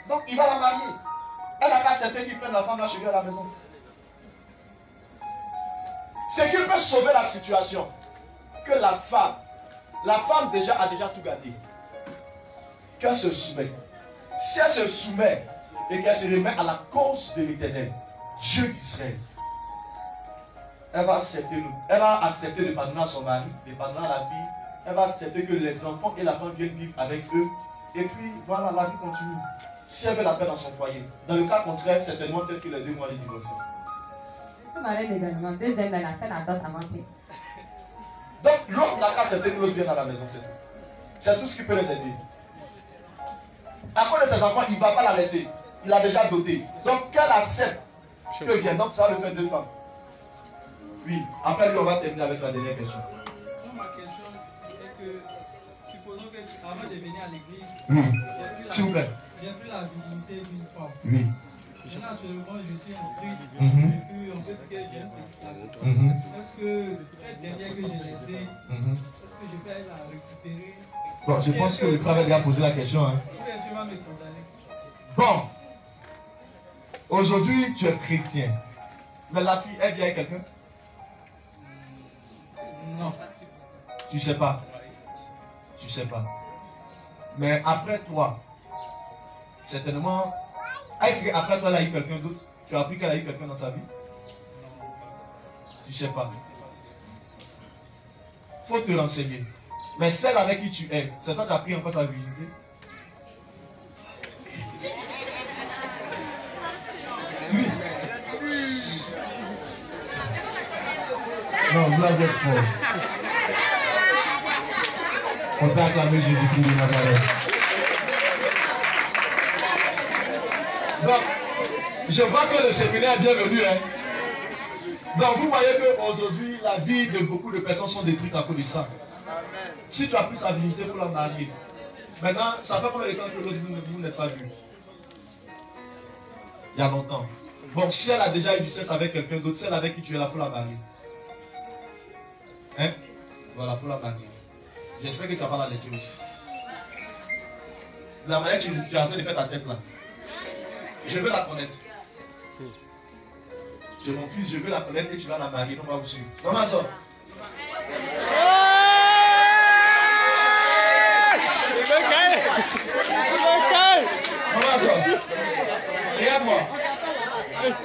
Donc, il va la marier. Elle a qu'à accepter qu'il prenne la femme là chez lui à la maison. C'est qu'il peut sauver la situation. Que la femme déjà a tout gâté. Qu'elle se soumet. Si elle se soumet et qu'elle se remet à la cause de l'Éternel, Dieu d'Israël, elle va accepter de pardonner à son mari, de pardonner à la fille. Elle va accepter que les enfants et la femme viennent vivre avec eux. Et puis voilà, la vie continue. Si elle veut la paix dans son foyer. Dans le cas contraire, certainement peut-être que les deux vont aller divorcer. Ce mari également, deuxième, elle a fait la dot avant. Donc l'autre n'a qu'à accepter que l'autre vienne à la maison, c'est tout. C'est tout ce qui peut les aider. À cause de ses enfants, il ne va pas la laisser. Il a déjà doté. Donc qu'elle accepte que vienne. Donc ça va le faire 2 femmes. Oui, après lui on va terminer avec la dernière question. Ma question est que, supposons que avant de venir à l'église, s'il vous plaît. j'ai pris la virginité d'une femme. Oui. Maintenant, actuellement, je suis en Christ. Et puis, en fait, que j'ai un petit. Est-ce que cette dernière que j'ai laissée, est-ce que je peux la récupérer? Bon, je pense que le travail a posé la question. Hein. Tu vas me condamner. Bon. Aujourd'hui, tu es chrétien. Mais la fille, elle vient avec quelqu'un? Non. Tu sais pas. Tu sais pas. Mais après toi, certainement, est-ce qu'après toi, elle a eu quelqu'un d'autre? Tu as appris qu'elle a eu quelqu'un dans sa vie? Tu sais pas. Faut te renseigner. Mais celle avec qui tu es, c'est toi qui as pris encore sa virginité? Oui. Non, vous là vous êtes fort. On peut acclamer Jésus-Christ de Nazareth. Donc, je vois que le séminaire est bienvenu. Hein. Donc, vous voyez qu'aujourd'hui, la vie de beaucoup de personnes sont détruites à cause de ça. Si tu as pris sa virginité pour la marier, Maintenant, ça fait combien de temps que l'autre vous n'êtes pas vu? Il y a longtemps. Bon, si elle a déjà eu du sexe avec quelqu'un d'autre, celle avec qui tu es là, il faut la marier. Hein? Voilà, il faut la marier. J'espère que tu ne vas pas la laisser aussi. La manière que tu es en train de faire ta tête là. Je veux la connaître. C'est mon fils, je veux la connaître et tu vas la marier. On va vous suivre. Comment ça? Comment ça? Regarde-moi.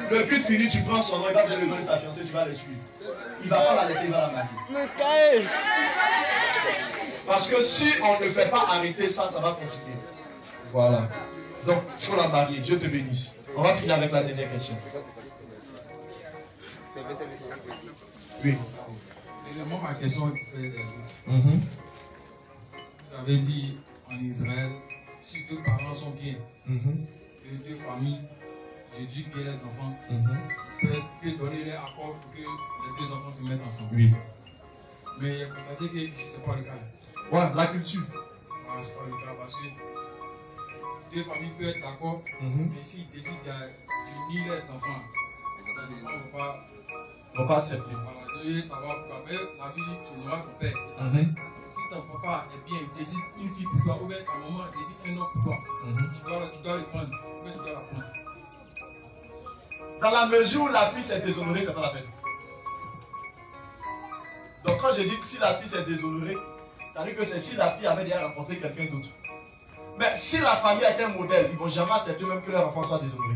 Le culte fini, tu prends son nom, il va te le donner sa fiancée, tu vas le suivre. Il ne va pas la laisser, il va la marier. Parce que si on ne fait pas arrêter ça, ça va continuer. Voilà. Donc, il faut la marier. Dieu te bénisse. On va finir avec la dernière question. Oui. Moi, ma question est différente. Vous avez dit en Israël, si deux parents sont bien, deux familles, j'éduque bien les enfants, peut donner les accords pour que les deux enfants se mettent ensemble. Oui. Mais il y a constaté que ici, ce n'est pas le cas. Ouais, la culture. Ah, ce n'est pas le cas parce que deux familles peuvent être d'accord, mais s'ils décident d'unir les enfants, les enfants ne vont pas accepter. Voilà, ça va pourquoi. Mais la vie, tu n'auras ton père. Si ton papa est bien, il décide une fille pour toi, ou bien ta maman décide un homme pour toi, tu dois le prendre, mais tu dois la prendre. Dans la mesure où la fille s'est déshonorée, c'est pas la peine. Donc quand je dis que si la fille s'est déshonorée, c'est-à-dire que c'est si la fille avait déjà rencontré quelqu'un d'autre. Mais si la famille est un modèle, ils ne vont jamais accepter même que leur enfant soit déshonoré.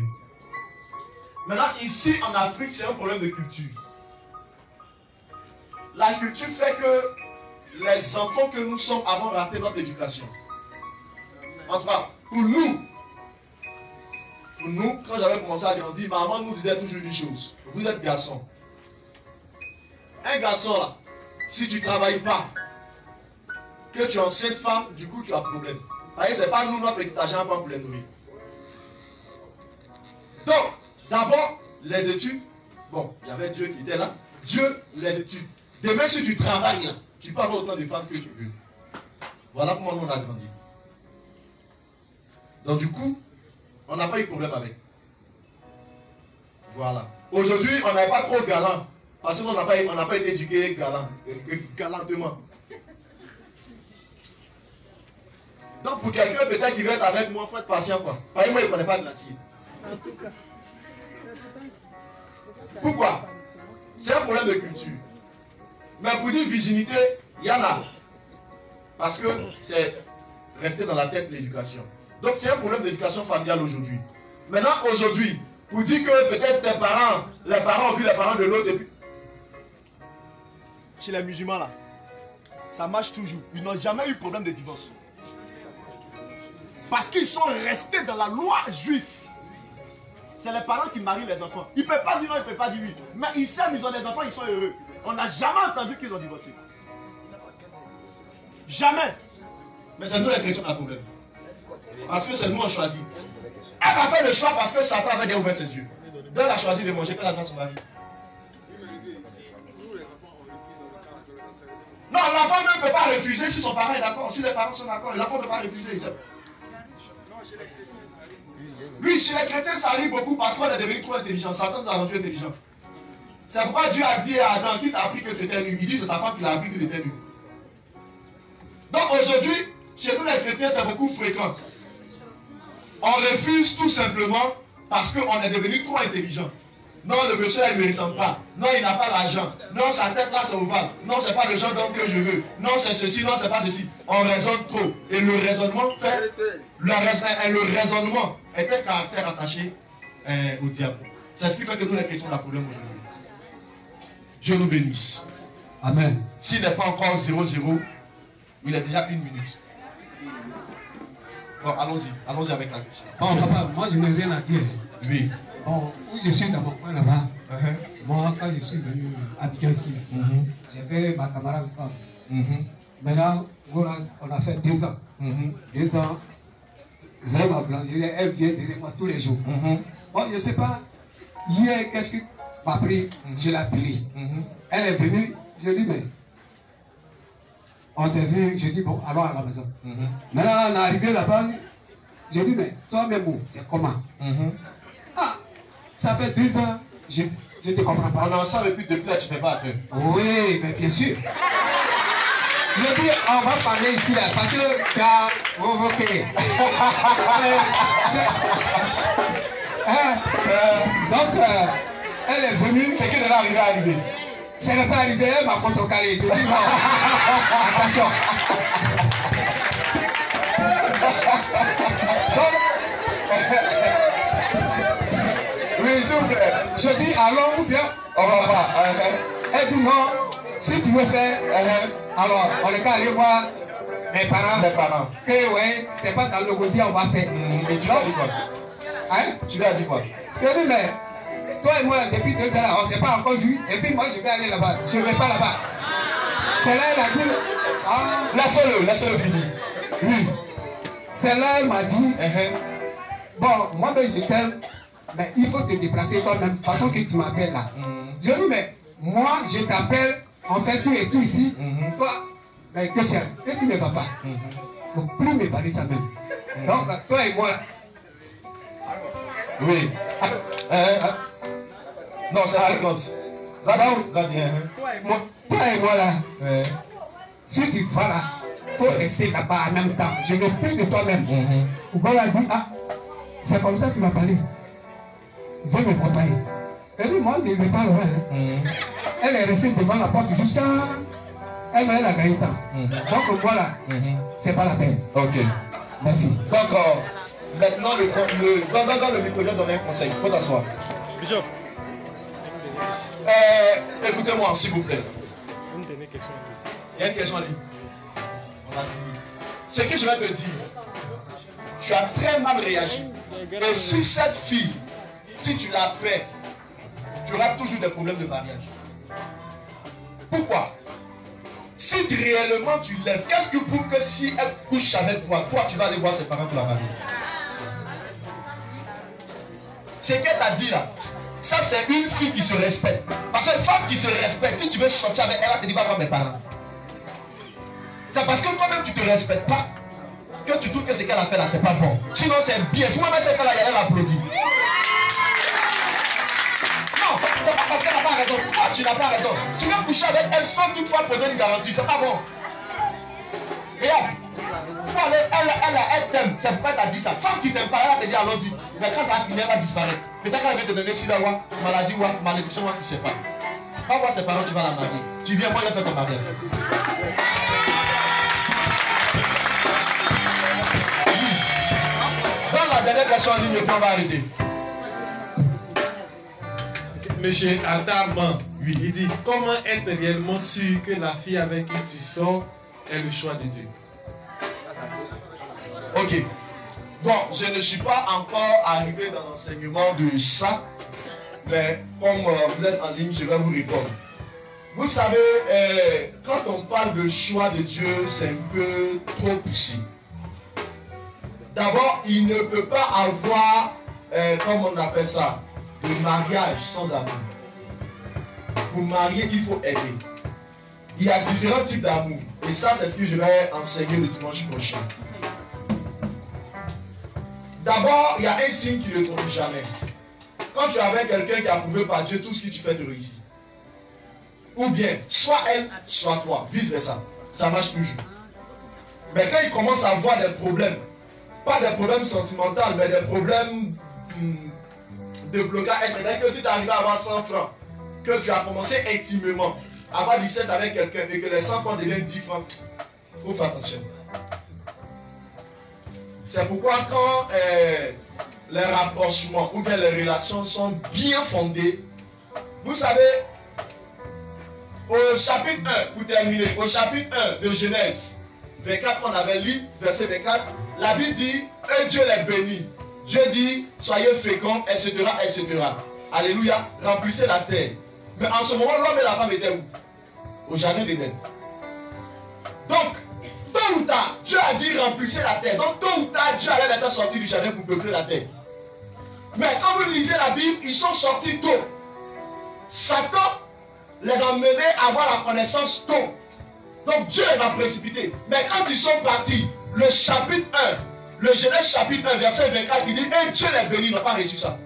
Maintenant, ici en Afrique, c'est un problème de culture. La culture fait que les enfants que nous sommes avons raté notre éducation. En tout cas, pour nous, quand j'avais commencé à grandir, maman nous disait toujours une chose. Vous êtes garçon. Un garçon là, si tu ne travailles pas, que tu es enceinte femme, du coup tu as problème. Parce que ce n'est pas nous notre petit argent pour les nourrir. Donc, d'abord, les études. Bon, il y avait Dieu qui était là. Dieu, les études. Demain, si tu travailles là, tu peux avoir autant de femmes que tu veux. Voilà comment nous on a grandi. Donc du coup, on n'a pas eu de problème avec. Voilà. Aujourd'hui, on n'est pas trop galant. Parce qu'on n'a pas été éduqué galantement. Donc pour quelqu'un peut-être qui veut être avec moi, il faut être patient quoi. Par exemple, moi, il ne connaît pas de glacier. Pourquoi? C'est un problème de culture. Mais pour dire virginité, il y en a. Parce que c'est resté dans la tête de l'éducation. Donc c'est un problème d'éducation familiale aujourd'hui. Maintenant, aujourd'hui, pour dire que peut-être tes parents, les parents ont vu les parents de l'autre et puis... Chez les musulmans là, ça marche toujours. Ils n'ont jamais eu de problème de divorce. Parce qu'ils sont restés dans la loi juive. C'est les parents qui marient les enfants. Ils ne peuvent pas dire non, ils ne peuvent pas dire oui. Mais ils s'aiment, ils ont des enfants, ils sont heureux. On n'a jamais entendu qu'ils ont divorcé. Jamais. Mais c'est nous les chrétiens qui avons un problème. Parce que c'est nous on choisit. Elle a fait le choix parce que Satan avait déjà ouvert ses yeux. Donc elle a choisi de manger, qu'elle a dans son mari. Non, l'enfant ne peut pas refuser si son parent est d'accord. Si les parents sont d'accord, l'enfant ne peut pas refuser. Oui, chez les chrétiens, ça arrive beaucoup parce qu'on est devenu trop intelligent. Satan nous a rendu intelligents. C'est pourquoi Dieu a dit à Adam, qui t'a appris que tu étais nu? Il dit que c'est sa femme qui l'a appris qu'il était nu. Donc aujourd'hui, chez nous les chrétiens, c'est beaucoup fréquent. On refuse tout simplement parce qu'on est devenu trop intelligent. Non, le monsieur là, il ne me ressemble pas. Non, il n'a pas l'argent. Non, sa tête là, c'est ovale. Non, ce n'est pas le genre d'homme que je veux. Non, c'est ceci, non, c'est pas ceci. On raisonne trop. Et le raisonnement fait... Le raisonnement est un caractère attaché au diable. C'est ce qui fait que nous, les chrétiens, on a problème aujourd'hui. Dieu nous bénisse. Amen. S'il n'est pas encore 0-0, il est déjà 1 minute. Bon, allons-y avec la question. Bon, papa, moi je n'ai rien à dire. Oui. Bon, où je suis dans mon coin là-bas, moi quand je suis venu à Abidjan ici, j'ai fait ma camarade de femme. Maintenant, on a fait 2 ans. 2 ans, vraiment blanchir, elle vient derrière moi tous les jours. Bon, je ne sais pas, hier, qu'est-ce qui m'a pris? Je l'ai appelée. Elle est venue, je dis, mais On s'est vu, j'ai dit, bon, allons à la maison. Maintenant, on est arrivé là-bas, j'ai dit, mais toi-même, c'est comment? Ah, ça fait 2 ans, je ne te comprends pas. On est ensemble depuis là, tu ne fais pas affaire. Oui, mais bien sûr. Je dis, on va parler ici, là, parce que tu as provoqué. Donc, elle est venue. C'est qui de là arrivé. Ça n'est pas arrivé, elle m'a contrecarré. Je dis, non, attention. Donc, oui, s'il vous plaît. Je dis, allons ou bien on va pas. Elle dit non, si tu veux faire, alors on est qu'à aller voir mes parents. Que ouais, c'est pas dans le négocier, on va faire. Et tu lui as dit quoi? Hein? Tu lui as dit quoi? Je dis, mais toi et moi, depuis 2 ans, on ne s'est pas encore vu. Et puis moi, je vais aller là-bas. Je ne vais pas là-bas. Celle-là, elle a dit. Ah, laisse-le finir. Oui. Celle-là, elle m'a dit. Bon, moi, je t'aime. Mais il faut te déplacer toi-même. De façon que tu m'appelles là. Je dis, mais moi, je t'appelle. On fait tout et tout ici. Toi, mais qu'est-ce qui ne va pas? Il ne faut plus me parler ça même. Donc, toi et moi. Oui. Non, c'est la réponse. Vas-y. Toi et moi là, si tu vas là, il faut rester là-bas en même temps. Je veux plus de toi-même. Pourquoi elle a dit, ah, c'est comme ça que tu m'as parlé. Viens me préparer. Elle dit, moi, je ne vais pas loin. Elle est restée devant la porte jusqu'à. Elle a gagné temps. Donc voilà, c'est pas la peine. Ok. Merci. Donc, maintenant, dans le micro, je vais donner un conseil. Il faut t'asseoir. Bishop. Écoutez-moi, s'il vous plaît. Une question. Il y a une question en ligne. On a fini. Ce que je vais te dire, tu as très mal réagi. Et si cette fille, si tu la fais, tu auras toujours des problèmes de mariage. Pourquoi? Si réellement tu l'aimes, qu'est-ce qui prouve que si elle couche avec toi, toi tu vas aller voir ses parents pour la marier? Ce qu'elle t'a dit là, ça c'est une fille qui se respecte. Parce qu'une femme qui se respecte, si tu veux sortir avec elle, elle te dit va voir mes parents. C'est parce que toi-même tu ne te respectes pas que tu trouves que ce qu'elle a fait là, c'est pas bon. Sinon c'est bien. Si moi-même c'est qu'elle a, elle applaudit. Non, c'est pas parce qu'elle n'a pas raison. Toi tu n'as pas raison. Tu veux coucher avec elle sans toutefois poser une garantie. C'est pas bon. Regarde. Faut aller, elle t'aime. C'est pourquoi elle t'a dit ça. Femme qui t'aime pas, elle va te dire allons-y. Mais quand ça va finir, elle va disparaître. Peut-être qu'elle va te donner sida, maladie, malédiction, tu sais pas. Va voir ses parents, tu vas la marier. Tu viens, moi je fais ton mariage. Dans la dernière question en ligne, on va arrêter. Monsieur Adamant, oui, il dit comment être réellement sûr que la fille avec qui tu sors est le choix de Dieu? Ok. Bon, je ne suis pas encore arrivé dans l'enseignement de ça, mais comme vous êtes en ligne, je vais vous répondre. Vous savez, quand on parle de choix de Dieu, c'est un peu trop poussé. D'abord, il ne peut pas avoir, comme on appelle ça, de mariage sans amour. Pour marier, il faut aimer. Il y a différents types d'amour. Et ça, c'est ce que je vais enseigner le dimanche prochain. D'abord, il y a un signe qui ne trompe jamais. Quand tu es avec quelqu'un qui est approuvé par Dieu, tout ce que tu fais te réussit. Ou bien, soit elle, soit toi, vice versa. Ça marche toujours. Mais quand il commence à avoir des problèmes, pas des problèmes sentimentaux, mais des problèmes de blocage, c'est-à-dire que si tu arrives à avoir 100 francs, que tu as commencé intimement à avoir du sexe avec quelqu'un et que les 100 francs deviennent 10 francs, il faut faire attention. C'est pourquoi quand les rapprochements ou bien les relations sont bien fondées, vous savez, au chapitre 1, pour terminer, au chapitre 1 de Genèse 24, on avait lu, verset 24, la Bible dit, et Dieu les bénit. Dieu dit, soyez féconds, etc., etc. Alléluia, remplissez la terre. Mais en ce moment, l'homme et la femme étaient où? Au jardin d'Éden. Donc, tôt ou tard, Dieu a dit remplissez la terre. Donc, tôt ou tard, Dieu allait les faire sortir du jardin pour peupler la terre. Mais quand vous lisez la Bible, ils sont sortis tôt. Satan les a menés à avoir la connaissance tôt. Donc Dieu les a précipités. Mais quand ils sont partis, le chapitre 1, le Genèse chapitre 1, verset 24, il dit, et Dieu les bénit, ils n'ont pas reçu ça.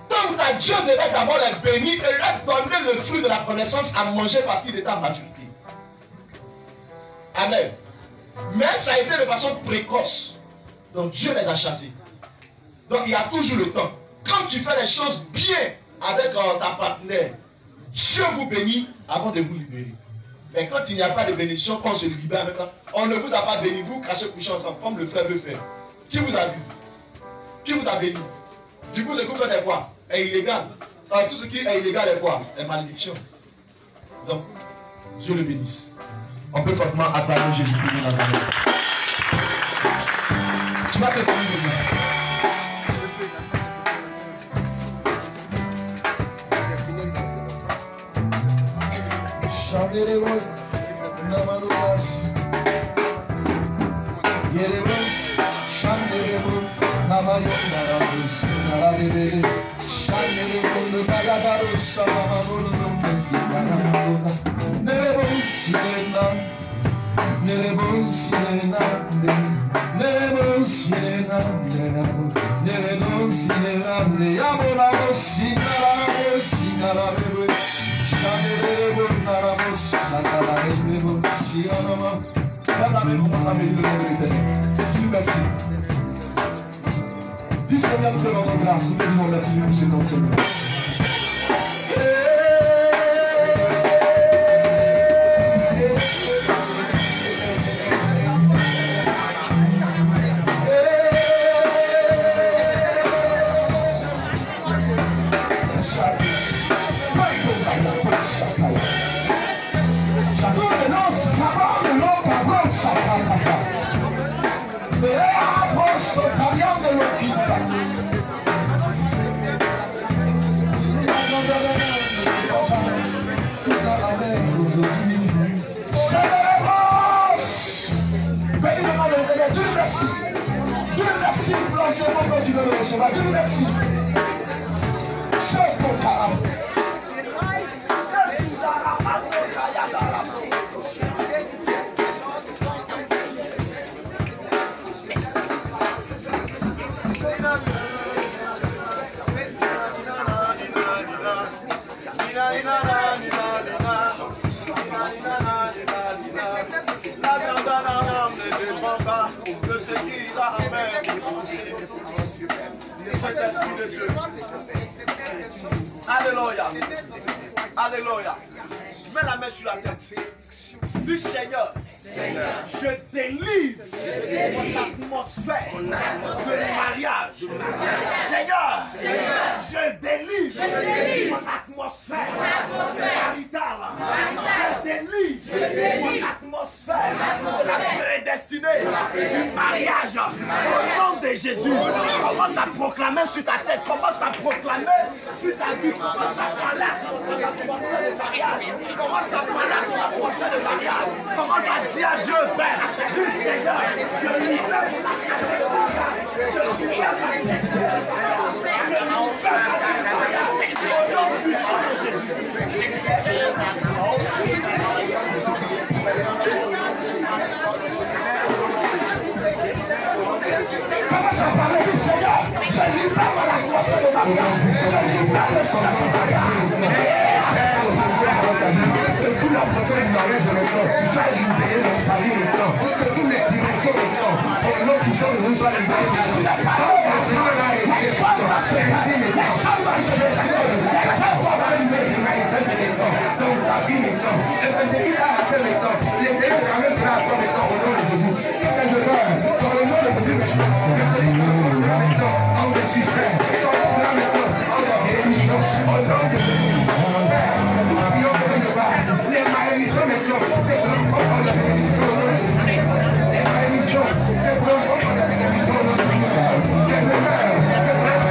Donc Dieu devait d'abord les bénir et leur donner le fruit de la connaissance à manger parce qu'ils étaient en maturité. Amen. Mais ça a été de façon précoce. Donc Dieu les a chassés. Donc il y a toujours le temps. Quand tu fais les choses bien avec ta partenaire, Dieu vous bénit avant de vous libérer. Mais quand il n'y a pas de bénédiction, quand je le libère maintenant, on ne vous a pas béni, vous crachez coucher ensemble comme le frère veut faire. Qui vous a vu? Qui vous a béni? Du coup, ce que vous faites est quoi? Est illégal. Alors, tout ce qui est illégal est quoi? Est malédiction. Donc, Dieu le bénisse. On peut fortement acclamer Jésus-Christ dans la main. Tu vas te bénir. Shandelebos, Namanulas, Yerebos, Shandelebos, Namayonarabos, Narabele, Shandelebos, Nagabaros, Namanulas, Nagabaros, Nerebos, Sirena, Nerebos, Sirena, Nerebos, Sirena, Nerebos, Sirena, Neabonamos, Sinarabos, Sinarabos. Merci. Dis Seigneur, nous te rendons grâce, nous te disons merci pour cet enseignement. Dieu merci pour l'enseignement que tu veux recevoir. Dieu merci. C'est ton caractère. De ce qu'il a envers le Saint-Esprit de Dieu. Alléluia. Alléluia. Mets la main sur la tête. Dis Seigneur, je délivre mon atmosphère de mariage. Seigneur, je délivre mon atmosphère maritale. Je délivre mon atmosphère de la prédestinée du mariage. Au nom de Jésus, commence à proclamer sur ta tête, commence à proclamer sur ta vie, commence à parler à ton atmosphère de mariage. Commence à parler à ton atmosphère de mariage. Commence à dire à Dieu, Père, dis Seigneur, je libère mon atmosphère de mariage. Je libère ma destinée de mariage. Je libère ma mariage. Au nom puissant de Jésus. Commence à parler du Seigneur. Je libère mon atmosphère de mariage. Je libère le sang de mariage. Que tout la prochaine du mariage de notre tu as libéré dans sa vie le temps. Que tous les directions de temps, au nom du sang de nous soient libérés. La parole de Dieu a été faite dans ce matin. La chambre va se décider. La chambre va libérer les temps. Donc ta vie les temps. Et que ce qui t'a raté les temps, les délais quand même prêts à toi les temps au nom de Jésus. Que je meurs dans le nom de Jésus. Que ce qui t'a les temps en des succès. Dans le temps en la bénédiction. Au nom de Jésus. Les malédictions maintenant, c'est pour prendre la bénédiction au nom de Jésus. Les malédictions, c'est pour prendre la bénédiction au nom de Jésus. Que je meurs, que je meurs,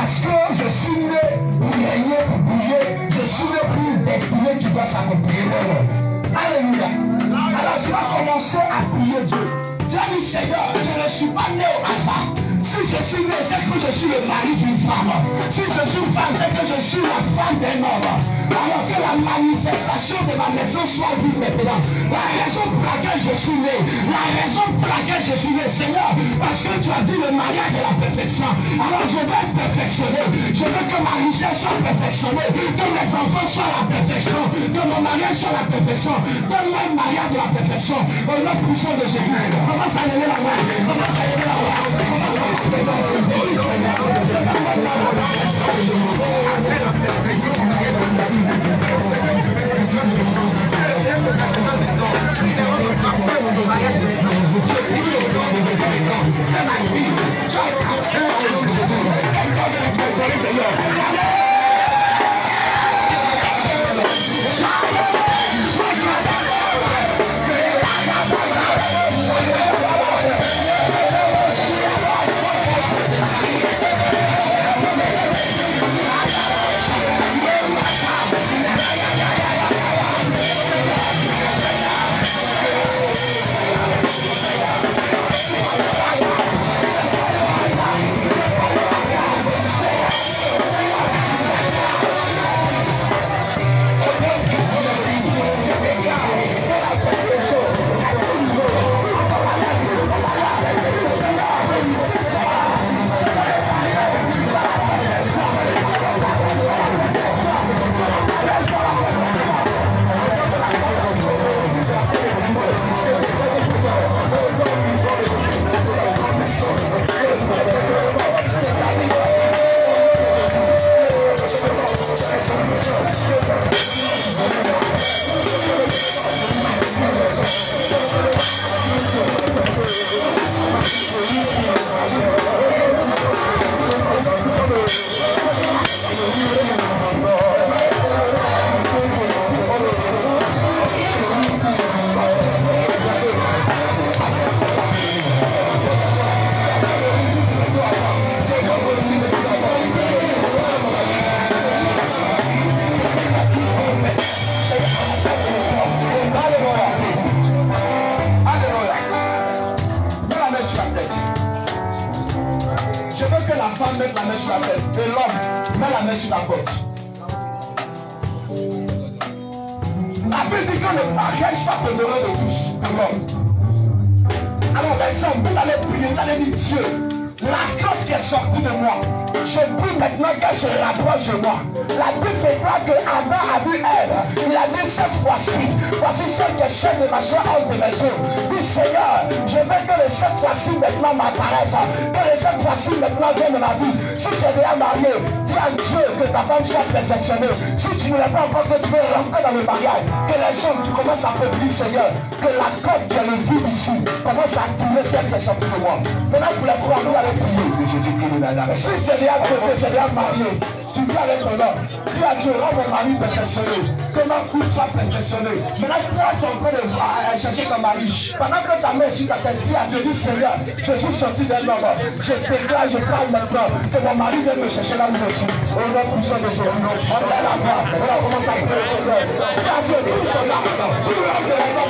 Parce que je suis né pour régner, pour briller. Je suis né pour une destinée qui doit s'accomplir. Alléluia. Alors tu vas commencer à prier Dieu. Tu as dit, Seigneur, je ne suis pas né au hasard. Si je suis né, c'est que je suis le mari d'une femme. Si je suis femme, c'est que je suis la femme d'un homme. Alors que la manifestation de ma naissance soit vue maintenant. La raison pour laquelle je suis né, la raison pour laquelle je suis né, Seigneur, parce que tu as dit le mariage est la perfection. Alors je veux être perfectionné. Je veux que ma richesse soit perfectionnée, que mes enfants soient la perfection, que mon mariage soit la perfection. Donne-moi un mariage de la perfection. Au nom puissant de Jésus. Commence à lever la main. Commence à lever la main. Commence à mettre la main sur la tête et l'homme met la main sur la côte. La Bible dit que le mariage va demeurer de tous, de l'homme. Alors les hommes, vous allez prier, vous allez dire Dieu, la côte qui est sortie de moi, je prie maintenant qu'elle se rapproche de moi. La Bible déclare que Adam a vu Ève. Il a dit cette fois-ci, voici celle qui est chef de ma chair, os de mes os. Dit Seigneur, je veux que cette fois-ci maintenant m'apparaisse. Que cette fois-ci maintenant vienne de ma vie. Si tu es déjà marié, dis à Dieu que ta femme soit perfectionnée. Si tu ne l'es pas encore, que tu veux rentrer dans le mariage, que les hommes, tu commences à prier Seigneur, que la côte qui est le vide ici commence à activer celle qui est sortie de moi. Maintenant pour les trois, nous allons prier. Si tu es déjà prêté, tu es déjà marié, tu vis avec ton homme. Dis à Dieu, rends mon mari perfectionné. Que ma couple soit perfectionnée. Maintenant, toi, tu es en train de chercher ton mari. Pendant que ta main sur ta tête, dis à Dieu, dis Seigneur, je suis sorti d'un homme. Je déclare, je parle maintenant que mon mari vienne me chercher là où je suis. Au nom puissant de Jésus. On met la voix. On commence à prier. Dis à Dieu, tout son âme. Tout l'âme de la mort.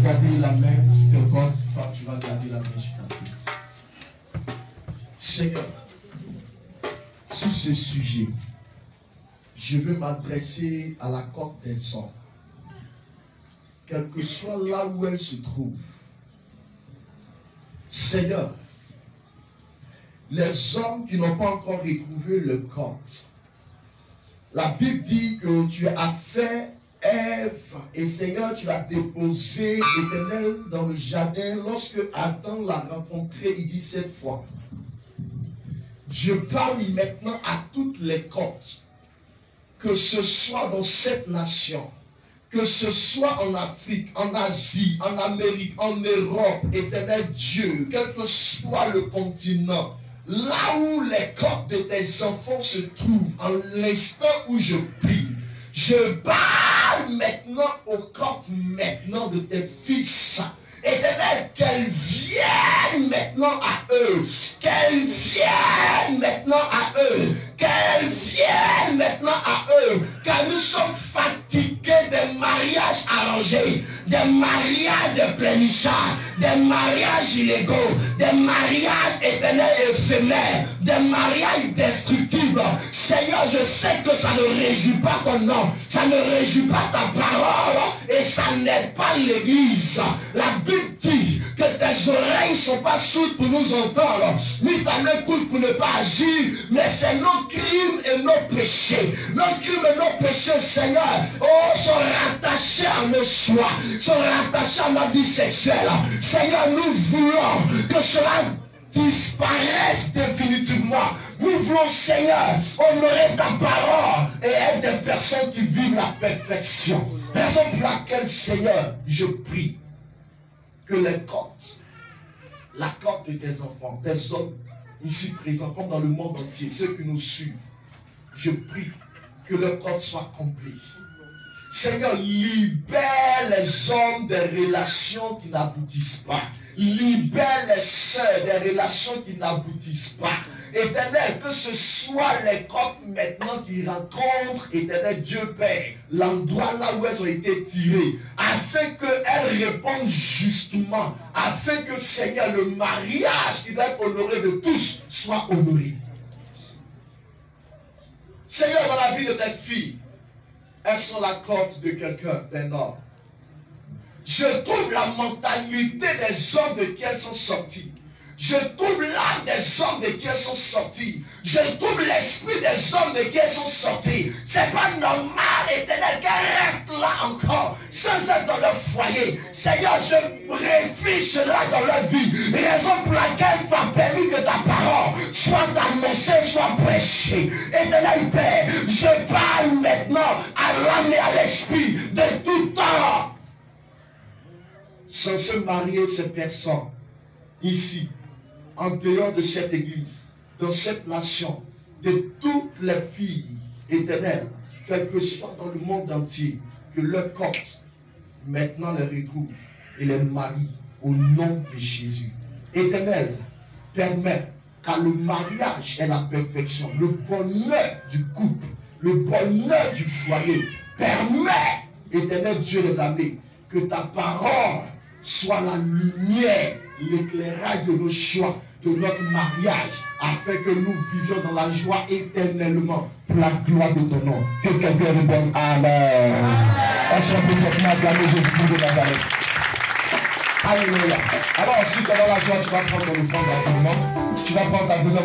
garder la main sur le corps, tu vas garder la main sur ta tête. Seigneur, sur ce sujet, je veux m'adresser à la corde des hommes. Quel que soit là où elle se trouve. Seigneur, les hommes qui n'ont pas encore retrouvé le corps, la Bible dit que tu as fait Ève et Seigneur, tu l'as déposé, Éternel, dans le jardin. Lorsque Adam l'a rencontré, il dit cette fois, je parle maintenant à toutes les côtes, que ce soit dans cette nation, que ce soit en Afrique, en Asie, en Amérique, en Europe, Éternel Dieu, quel que soit le continent, là où les côtes de tes enfants se trouvent, en l'instant où je prie, je parle maintenant aux côtes maintenant de tes fils. Éternel, qu'elles viennent maintenant à eux. Qu'elles viennent maintenant à eux. Qu'elles viennent maintenant à eux. Car nous sommes fatigués des mariages arrangés, des mariages de plénichard, des mariages illégaux, des mariages éternels et éphémères, des mariages destructibles. Seigneur, je sais que ça ne réjouit pas ton nom, ça ne réjouit pas ta parole et ça n'aide pas l'Église. La Bible dit que tes oreilles ne sont pas sourdes pour nous entendre, ni ta main courte pour ne pas agir, mais c'est nos crimes et nos péchés. Nos crimes et nos péchés, Seigneur, sont rattachés à nos choix, sont rattachés à notre vie sexuelle. Seigneur, nous voulons que cela disparaisse définitivement. Nous voulons, Seigneur, honorer ta parole et être des personnes qui vivent la perfection. Raison pour laquelle, Seigneur, je prie que les côtes, la côte de tes enfants, des hommes ici présents, comme dans le monde entier, ceux qui nous suivent, je prie que le côte soit complet. Seigneur, libère les hommes des relations qui n'aboutissent pas. Libère les sœurs des relations qui n'aboutissent pas. Éternel, que ce soit les couples maintenant qui rencontrent, Éternel Dieu Père, l'endroit là où elles ont été tirées, afin qu'elles répondent justement, afin que, Seigneur, le mariage qui doit être honoré de tous soit honoré. Seigneur, dans la vie de tes filles, elles sont la côte de quelqu'un, d'un homme. Je trouve la mentalité des hommes de qui elles sont sorties. Je trouve l'âme des hommes de qui elles sont sorties. Je trouve l'esprit des hommes de qui elles sont sorties. C'est pas normal, Éternel, qu'elles restent là encore, sans être dans leur foyer. Seigneur, je réfléchis là dans leur vie. Raison pour laquelle tu as permis que ta parole soit annoncée, soit prêchée. Éternel Père, je parle maintenant à l'âme et à l'esprit de tout temps. Sans se marier, ces personnes, ici, en dehors de cette église, dans cette nation, de toutes les filles éternelles, quel que soit dans le monde entier, que leur côte maintenant les retrouve et les marie au nom de Jésus. Éternel, permets car le mariage est la perfection, le bonheur du couple, le bonheur du foyer. Permets, Éternel Dieu des armées, que ta parole soit la lumière, l'éclairage de nos choix, de notre mariage, afin que nous vivions dans la joie éternellement pour la gloire de ton nom. Que quelqu'un réponde Amen. On chante complètement acclamer Jésus de Nazareth. Alléluia. Alors, si tu es dans la joie, tu vas prendre ton offrande rapidement. Tu vas prendre ta deuxième.